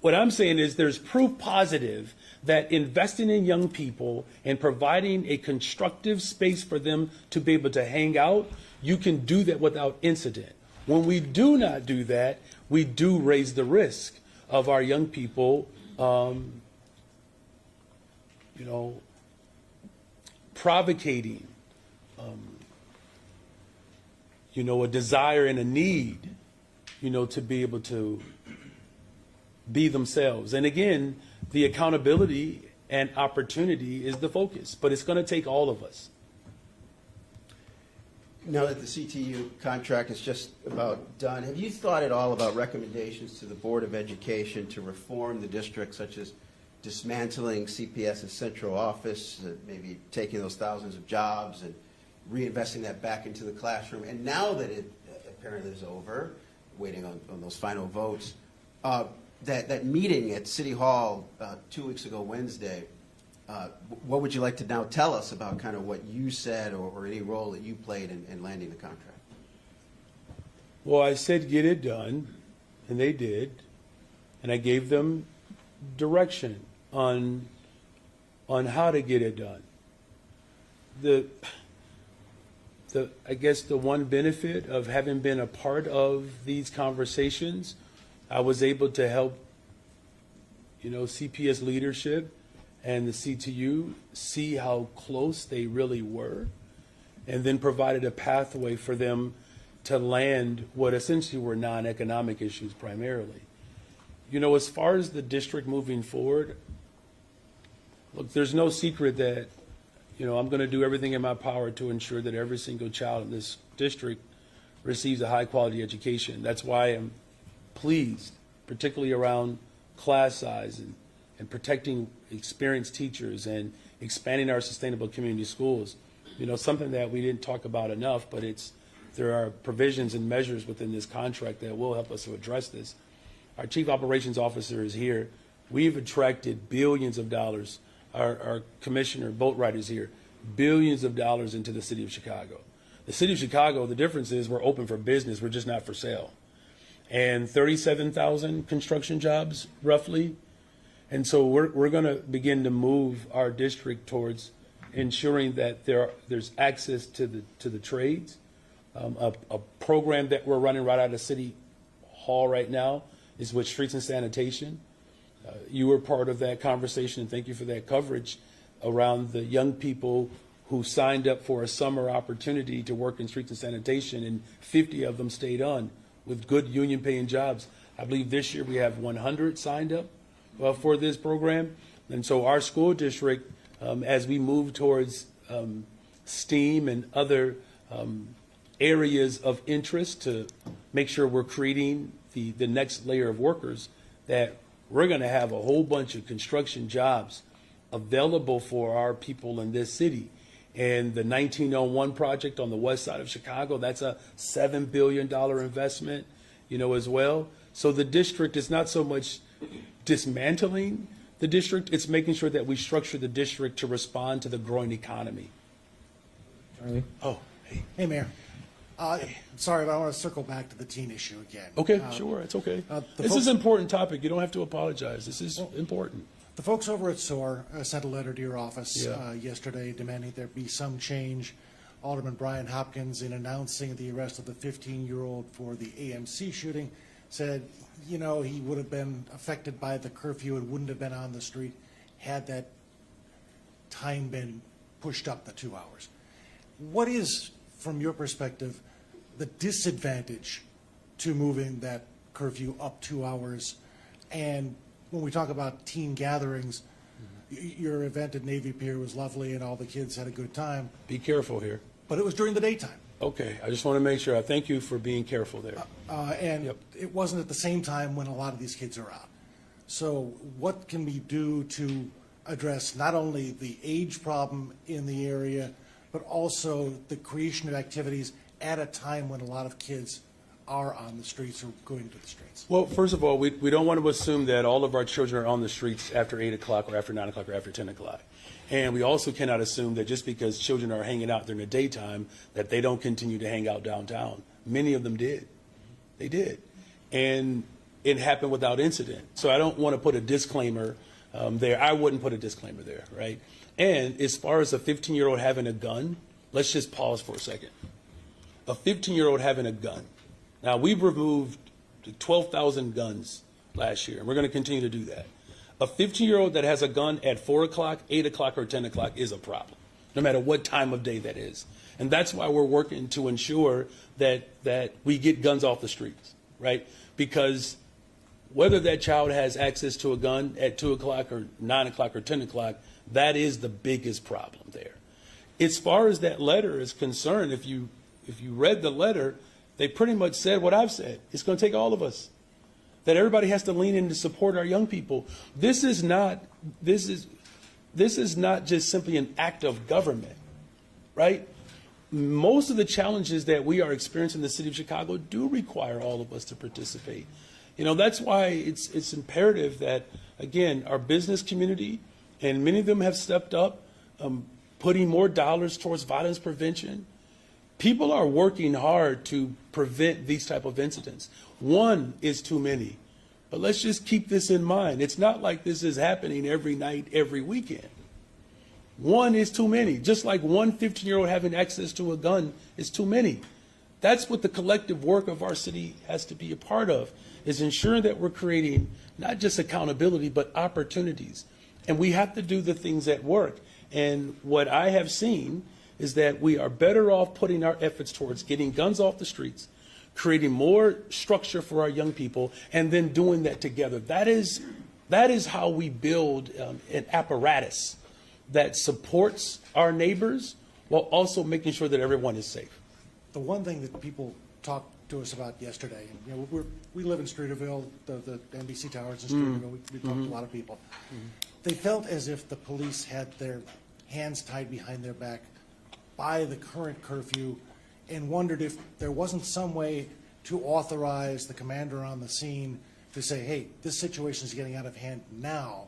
what I'm saying is there's proof positive that investing in young people and providing a constructive space for them to be able to hang out, you can do that without incident. When we do not do that, we do raise the risk of our young people, provocating, a desire and a need, to be able to be themselves. And again, the accountability and opportunity is the focus, but it's going to take all of us. Now that the CTU contract is just about done, have you thought at all about recommendations to the Board of Education to reform the district, such as dismantling CPS's central office, maybe taking those thousands of jobs and reinvesting that back into the classroom? And now that it apparently is over, waiting on those final votes, that meeting at City Hall 2 weeks ago Wednesday, what would you like to now tell us about kind of what you said or any role that you played in landing the contract? Well, I said get it done, and they did, and I gave them direction on how to get it done. I guess the one benefit of having been a part of these conversations, I was able to help, CPS leadership and the CTU see how close they really were, and then provided a pathway for them to land what essentially were non-economic issues primarily. As far as the district moving forward, look, there's no secret that, I'm going to do everything in my power to ensure that every single child in this district receives a high-quality education. That's why I'm pleased, particularly around class size and protecting experienced teachers and expanding our sustainable community schools. Something that we didn't talk about enough, but there are provisions and measures within this contract that will help us to address this. Our Chief Operations Officer is here. We've attracted billions of dollars. Our Commissioner Boatwright is here. Billions of dollars into the city of Chicago. The city of Chicago, the difference is we're open for business. We're just not for sale. And 37,000 construction jobs, roughly. And so we're going to begin to move our district towards ensuring that there's access to the trades. A program that we're running right out of City Hall right now is with Streets and Sanitation. You were part of that conversation, and thank you for that coverage around the young people who signed up for a summer opportunity to work in streets and sanitation, and 50 of them stayed on with good union-paying jobs. I believe this year we have 100 signed up for this program. And so our school district, as we move towards STEAM and other areas of interest to make sure we're creating the next layer of workers, that we're going to have a whole bunch of construction jobs available for our people in this city. And the 1901 project on the west side of Chicago, that's a $7 billion investment, as well. So the district is not so much dismantling the district, it's making sure that we structure the district to respond to the growing economy. Charlie? Oh, hey. Hey, Mayor. Sorry, but I want to circle back to the teen issue again. Okay, sure, it's okay. This is an important topic. You don't have to apologize. This is important. The folks over at SOAR sent a letter to your office Yeah. yesterday demanding there be some change. Alderman Brian Hopkins, in announcing the arrest of the 15-year-old for the AMC shooting, said, he would have been affected by the curfew and wouldn't have been on the street had that time been pushed up the 2 hours. What is, from your perspective, the disadvantage to moving that curfew up 2 hours? And when we talk about teen gatherings, your event at Navy Pier was lovely and all the kids had a good time. Be careful here. But it was during the daytime. Okay, I just want to make sure. I thank you for being careful there. And Yep. it wasn't at the same time when a lot of these kids are out. So what can we do to address not only the age problem in the area, but also the creation of activities at a time when a lot of kids are on the streets or going to the streets? Well, first of all, we don't want to assume that all of our children are on the streets after 8 o'clock or after 9 o'clock or after 10 o'clock. And we also cannot assume that just because children are hanging out during the daytime that they don't continue to hang out downtown. Many of them did. They did. And it happened without incident. So I don't want to put a disclaimer there. I wouldn't put a disclaimer there, right? And as far as a 15-year-old having a gun, let's just pause for a second. A 15-year-old having a gun. Now, we've removed 12,000 guns last year, and we're going to continue to do that. A 15-year-old that has a gun at 4 o'clock, 8 o'clock, or 10 o'clock is a problem, no matter what time of day that is. And that's why we're working to ensure that we get guns off the streets, right? Because whether that child has access to a gun at 2 o'clock or 9 o'clock or 10 o'clock, that is the biggest problem there. As far as that letter is concerned, if you read the letter, they pretty much said what I've said. It's going to take all of us. That everybody has to lean in to support our young people. This is not just simply an act of government, right? Most of the challenges that we are experiencing in the city of Chicago do require all of us to participate. That's why it's imperative that, again, our business community, and many of them have stepped up, putting more dollars towards violence prevention. People are working hard to prevent these type of incidents. One is too many, but let's just keep this in mind. It's not like this is happening every night, every weekend. One is too many, just like one 15-year-old having access to a gun is too many. That's what the collective work of our city has to be a part of, is ensuring that we're creating not just accountability, but opportunities. And we have to do the things that work. And what I have seen is that we are better off putting our efforts towards getting guns off the streets, creating more structure for our young people, and then doing that together. That is how we build an apparatus that supports our neighbors while also making sure that everyone is safe. The one thing that people talked to us about yesterday, and we live in Streeterville, the NBC Towers in Streeterville, we talked to a lot of people. They felt as if the police had their hands tied behind their back by the current curfew, and wondered if there wasn't some way to authorize the commander on the scene to say, hey, this situation is getting out of hand now.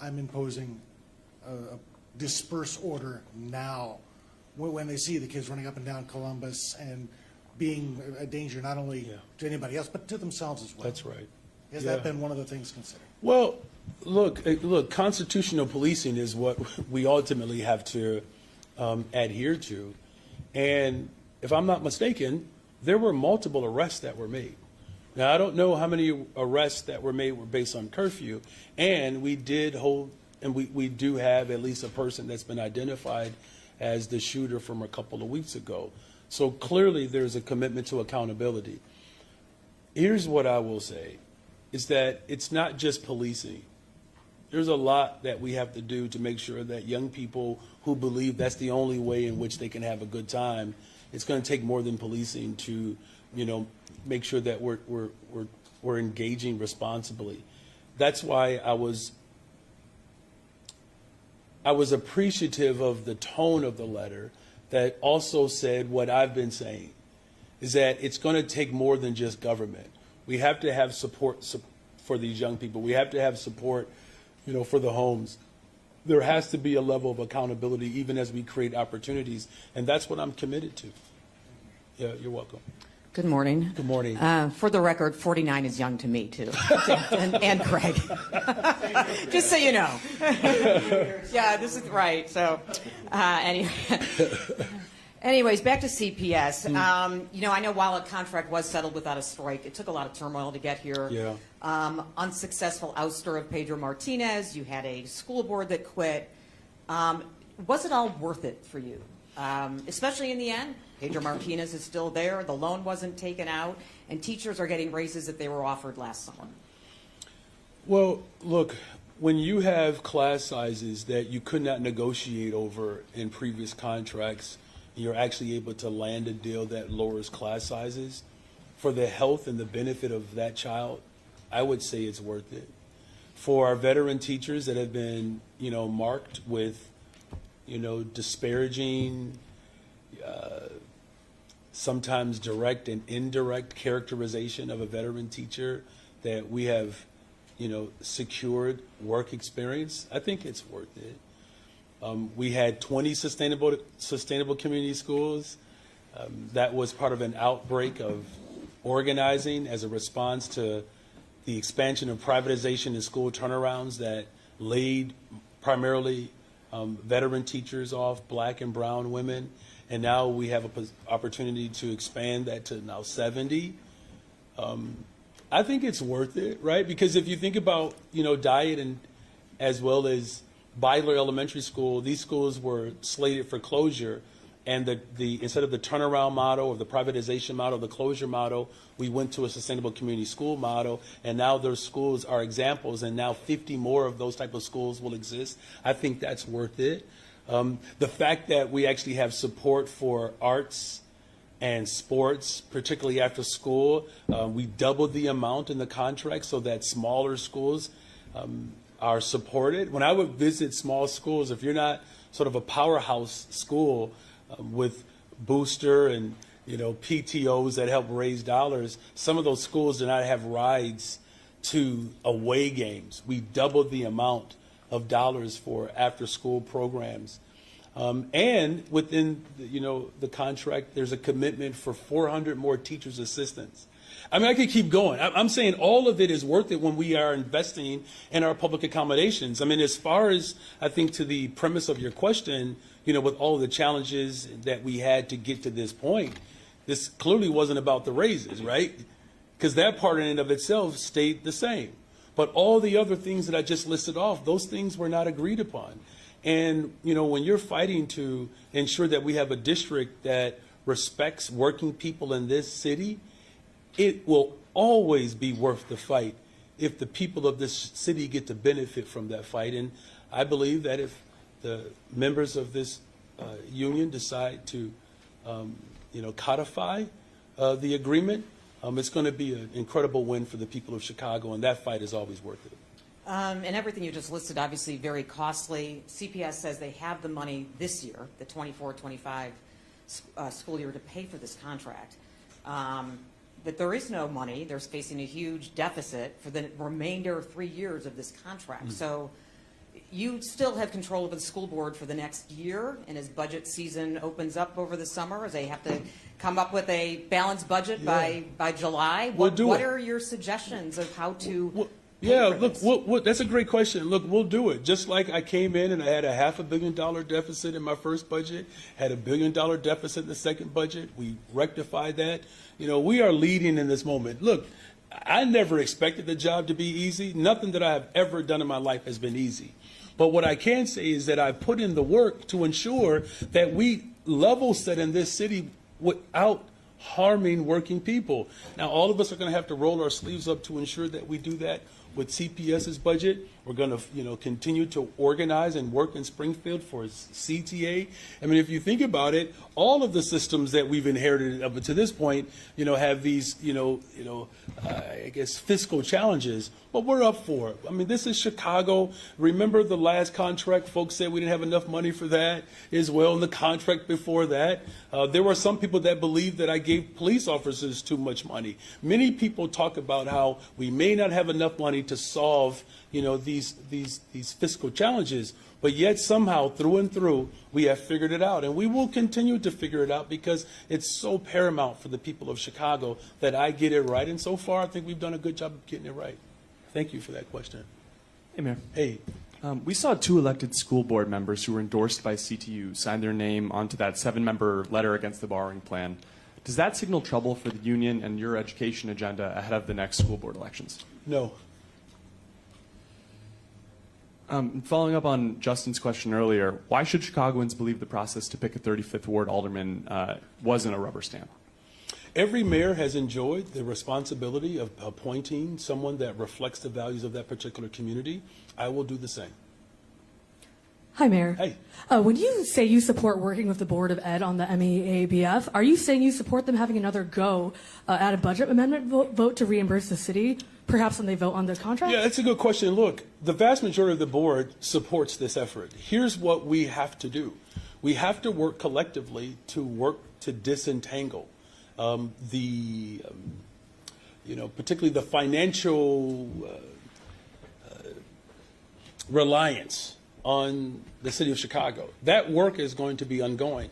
I'm imposing a disperse order now, when they see the kids running up and down Columbus and being a danger not only to anybody else, but to themselves as well. That's right. Has that been one of the things considered? Well, look, constitutional policing is what we ultimately have to adhere to. And if I'm not mistaken, there were multiple arrests that were made. Now, I don't know how many arrests that were made were based on curfew, and we did hold, and we do have at least a person that's been identified as the shooter from a couple of weeks ago. So clearly there's a commitment to accountability. Here's what I will say, is that it's not just policing. There's a lot that we have to do to make sure that young people who believe that's the only way in which they can have a good time it's going to take more than policing to, make sure that we're engaging responsibly. That's why I was appreciative of the tone of the letter that also said what I've been saying, is that it's going to take more than just government. We have to have support for these young people. We have to have support, for the homes. There has to be a level of accountability even as we create opportunities, and that's what I'm committed to. Yeah, you're welcome. Good morning. Good morning. For the record, 49 is young to me, too, and Craig. Just so you know. Yeah, this is right. So, anyways, back to CPS. I know while a contract was settled without a strike, it took a lot of turmoil to get here. Yeah. Unsuccessful ouster of Pedro Martinez. You had a school board that quit. Was it all worth it for you? Especially in the end, Pedro Martinez is still there, the loan wasn't taken out, and teachers are getting raises that they were offered last summer. Well, look, when you have class sizes that you could not negotiate over in previous contracts, you're actually able to land a deal that lowers class sizes for the health and the benefit of that child, I would say it's worth it. For our veteran teachers that have been, marked with, disparaging, sometimes direct and indirect characterization of a veteran teacher, that we have, secured work experience, I think it's worth it. We had 20 sustainable community schools. That was part of an outbreak of organizing as a response to the expansion of privatization and school turnarounds that laid primarily veteran teachers off, black and brown women. And now we have an opportunity to expand that to now 70. I think it's worth it, right? Because if you think about, diet and as well as Beidler Elementary School, these schools were slated for closure, and the instead of the turnaround model or the privatization model, the closure model, we went to a sustainable community school model, and now those schools are examples, and now 50 more of those type of schools will exist. I think that's worth it. The fact that we actually have support for arts and sports, particularly after school, we doubled the amount in the contract so that smaller schools are supported. When I would visit small schools, if you're not sort of a powerhouse school with booster and PTOs that help raise dollars, some of those schools do not have rides to away games. We doubled the amount of dollars for after school programs. And within the contract, there's a commitment for 400 more teachers' assistants. I mean, I could keep going. I'm saying all of it is worth it when we are investing in our public accommodations. I mean, as far as I think to the premise of your question, with all the challenges that we had to get to this point, this clearly wasn't about the raises, right? Because that part in and of itself stayed the same. But all the other things that I just listed off, those things were not agreed upon. And, when you're fighting to ensure that we have a district that respects working people in this city, it will always be worth the fight if the people of this city get to benefit from that fight. And I believe that if the members of this union decide to, codify the agreement, it's going to be an incredible win for the people of Chicago, and that fight is always worth it. And everything you just listed, obviously very costly. CPS says they have the money this year, the 24-25 school year, to pay for this contract. But there is no money. They're facing a huge deficit for the remainder of 3 years of this contract. Mm-hmm. So you still have control over the school board for the next year, and as budget season opens up over the summer, as they have to come up with a balanced budget by July, what are your suggestions of how to look, that's a great question. Look, we'll do it. Just like I came in and I had a $500 million deficit in my first budget, had $1 billion deficit in the second budget. We rectified that. We are leading in this moment. Look, I never expected the job to be easy. Nothing that I have ever done in my life has been easy. But what I can say is that I put in the work to ensure that we level set in this city without harming working people. Now, all of us are going to have to roll our sleeves up to ensure that we do that with CPS's budget. We're going to, continue to organize and work in Springfield for CTA. I mean, if you think about it, all of the systems that we've inherited up to this point, have these, I guess, fiscal challenges. But we're up for it. I mean, this is Chicago. Remember the last contract? Folks said we didn't have enough money for that as well. And the contract before that, there were some people that believed that I gave police officers too much money. Many people talk about how we may not have enough money to solve, these fiscal challenges, but yet somehow through and through we have figured it out, and we will continue to figure it out because it's so paramount for the people of Chicago that I get it right, and so far I think we've done a good job of getting it right. Thank you for that question. Hey, Mayor. Hey. We saw 2 elected school board members who were endorsed by CTU sign their name onto that 7-member letter against the borrowing plan. Does that signal trouble for the union and your education agenda ahead of the next school board elections? No. Following up on Justin's question earlier, why should Chicagoans believe the process to pick a 35th Ward alderman wasn't a rubber stamp? Every mayor has enjoyed the responsibility of appointing someone that reflects the values of that particular community. I will do the same. Hi, Mayor. Hey. When you say you support working with the Board of Ed on the MEABF, are you saying you support them having another go at a budget amendment vote to reimburse the city, perhaps when they vote on the contract? Yeah, that's a good question. Look, the vast majority of the board supports this effort. Here's what we have to do. We have to work collectively to disentangle particularly the financial reliance on the city of Chicago. That work is going to be ongoing.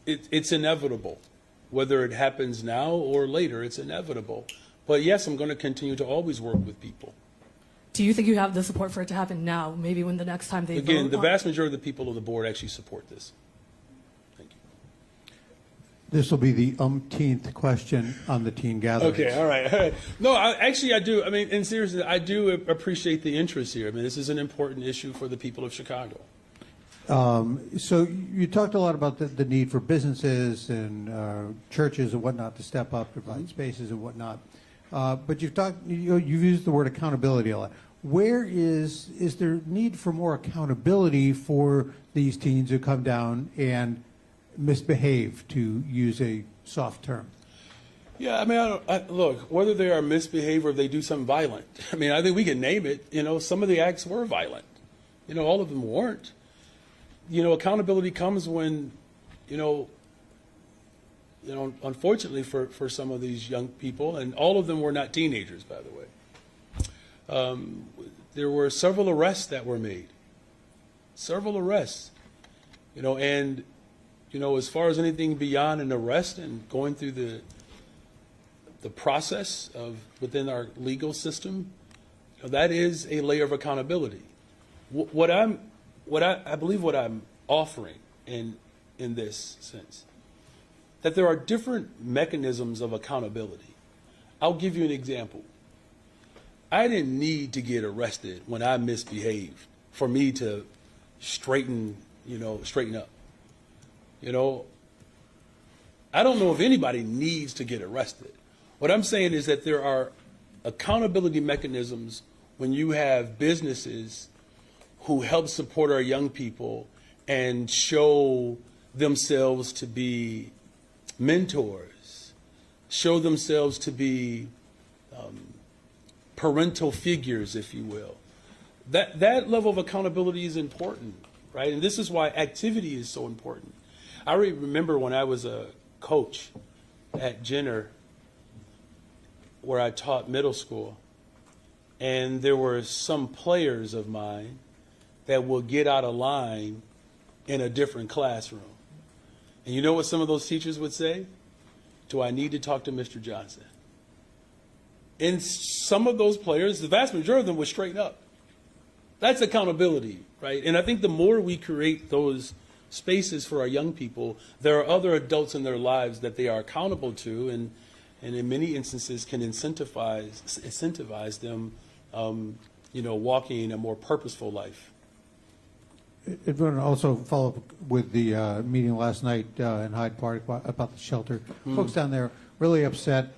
It's inevitable. Whether it happens now or later, it's inevitable. But yes, I'm going to continue to always work with people. Do you think you have the support for it to happen now, maybe when the next time they vote? Again, the vast majority of the people of the board actually support this. Thank you. This will be the umpteenth question on the teen gathering. Okay, all right. No, I do. I mean, and seriously, I do appreciate the interest here. I mean, this is an important issue for the people of Chicago. So you talked a lot about the need for businesses and churches and whatnot to step up, provide spaces and whatnot. But you've used the word accountability a lot. Where is there need for more accountability for these teens who come down and misbehave, to use a soft term? Yeah, I mean, look, whether they are misbehave or they do something violent, I mean, I think we can name it. Some of the acts were violent. All of them weren't. Accountability comes when, unfortunately for some of these young people, and all of them were not teenagers, by the way, there were several arrests that were made. Several arrests. And, as far as anything beyond an arrest and going through the process of within our legal system, that is a layer of accountability. I believe what I'm offering in this sense, that there are different mechanisms of accountability. I'll give you an example. I didn't need to get arrested when I misbehaved for me to straighten up. I don't know if anybody needs to get arrested. What I'm saying is that there are accountability mechanisms when you have businesses who help support our young people and show themselves to be mentors, show themselves to be parental figures, if you will. That level of accountability is important, right? And this is why activity is so important. I remember when I was a coach at Jenner, where I taught middle school, and there were some players of mine that will get out of line in a different classroom. And you know what some of those teachers would say? Do I need to talk to Mr. Johnson? And some of those players, the vast majority of them, would straighten up. That's accountability, right? And I think the more we create those spaces for our young people, there are other adults in their lives that they are accountable to, and in many instances can incentivize them, walking a more purposeful life. I want to also follow up with the meeting last night in Hyde Park about the shelter. Folks down there really upset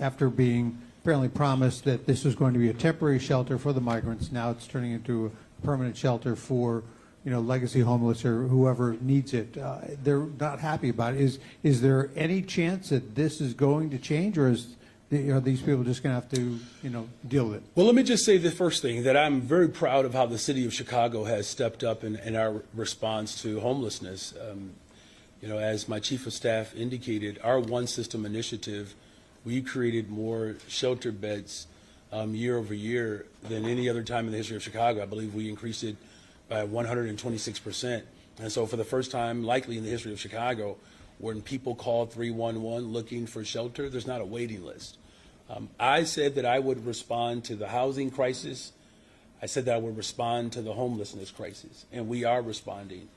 after being apparently promised that this was going to be a temporary shelter for the migrants. Now it's turning into a permanent shelter for, legacy homeless or whoever needs it. They're not happy about it. Is there any chance that this is going to change, or are these people just going to have to, deal with it? Well, let me just say the first thing, that I'm very proud of how the city of Chicago has stepped up in our response to homelessness. As my chief of staff indicated, our One System initiative, we created more shelter beds year over year than any other time in the history of Chicago. I believe we increased it by 126%. And so for the first time, likely in the history of Chicago, when people call 311 looking for shelter, there's not a waiting list. I said that I would respond to the housing crisis. I said that I would respond to the homelessness crisis, and we are responding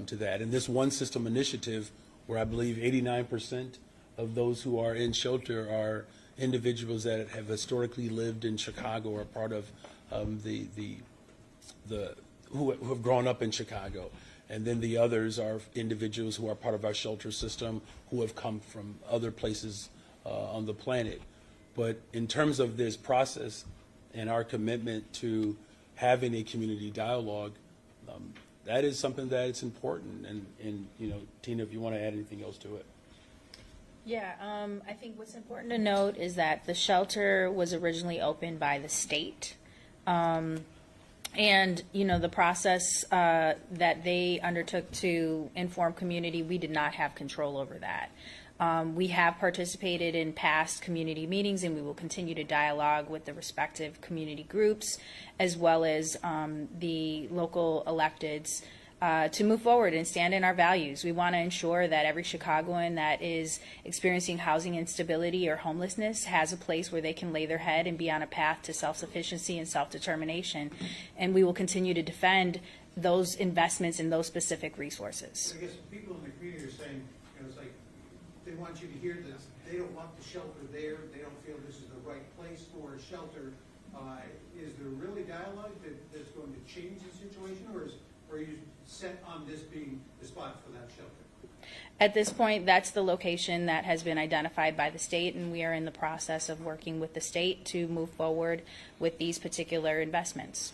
to that. And this One System initiative, where I believe 89% of those who are in shelter are individuals that have historically lived in Chicago or part of who have grown up in Chicago. And then the others are individuals who are part of our shelter system who have come from other places on the planet. But in terms of this process and our commitment to having a community dialogue, that is something that is important. And Tina, if you want to add anything else to it. Yeah, I think what's important to note is that the shelter was originally opened by the state. And, the process that they undertook to inform community, we did not have control over that. We have participated in past community meetings, and we will continue to dialogue with the respective community groups, as well as the local electeds, to move forward and stand in our values. We want to ensure that every Chicagoan that is experiencing housing instability or homelessness has a place where they can lay their head and be on a path to self-sufficiency and self-determination. And we will continue to defend those investments in those specific resources. I guess people in the community are saying, it's like they want you to hear this. They don't want the shelter there. They don't feel this is the right place for a shelter. Is there really dialogue that's going to change the situation, or are you set on this being the spot for that shelter? At this point, that's the location that has been identified by the state, and we are in the process of working with the state to move forward with these particular investments.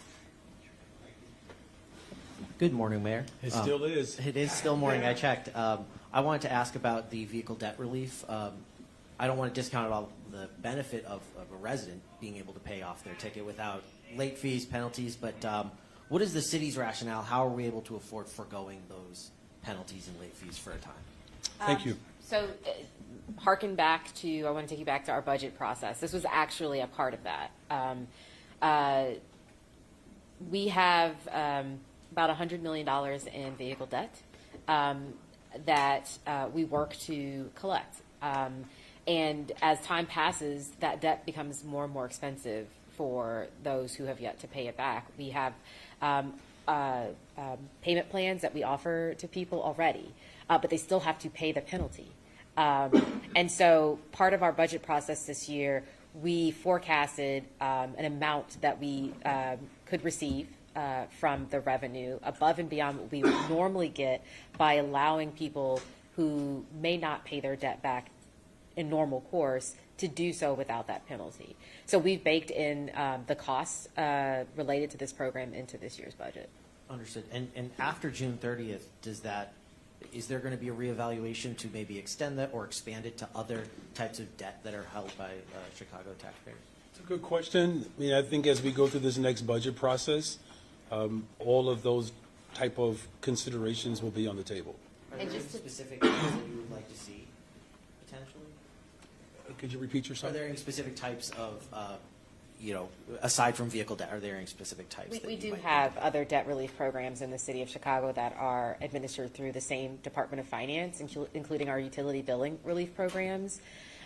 Good morning, Mayor. It still is. It is still morning. I checked. I wanted to ask about the vehicle debt relief. I don't want to discount at all the benefit of a resident being able to pay off their ticket without late fees, penalties, but what is the city's rationale? How are we able to afford foregoing those penalties and late fees for a time? Thank you. So harken back to, I want to take you back to our budget process. This was actually a part of that. We have about $100 million in vehicle debt that we work to collect. And as time passes, that debt becomes more and more expensive for those who have yet to pay it back. We have payment plans that we offer to people already, but they still have to pay the penalty. And so part of our budget process this year, we forecasted an amount that we could receive from the revenue above and beyond what we would normally get by allowing people who may not pay their debt back in normal course to do so without that penalty. So we've baked in the costs related to this program into this year's budget. Understood. And after June 30th, is there going to be a reevaluation to maybe extend that or expand it to other types of debt that are held by Chicago taxpayers? It's a good question. I mean, I think as we go through this next budget process, all of those type of considerations will be on the table. Are there any specific things that you would like to see potentially? Could you repeat yourself? Are there any specific types of, aside from vehicle debt, are there any specific types? We do have other debt relief programs in the city of Chicago that are administered through the same Department of Finance, including our utility billing relief programs,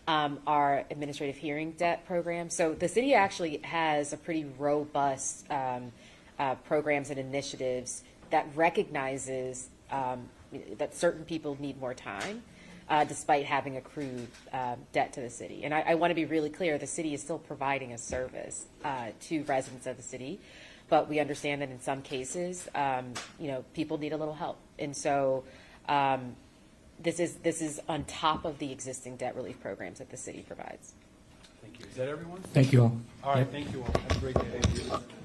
our administrative hearing debt program. So the city actually has a pretty robust programs and initiatives that recognizes that certain people need more time. Despite having accrued debt to the city. And I want to be really clear, the city is still providing a service to residents of the city, but we understand that in some cases, people need a little help. And so this is on top of the existing debt relief programs that the city provides. Thank you. Is that everyone? Thank you all. All right, Yep. thank you all. Have a great day. Thank you.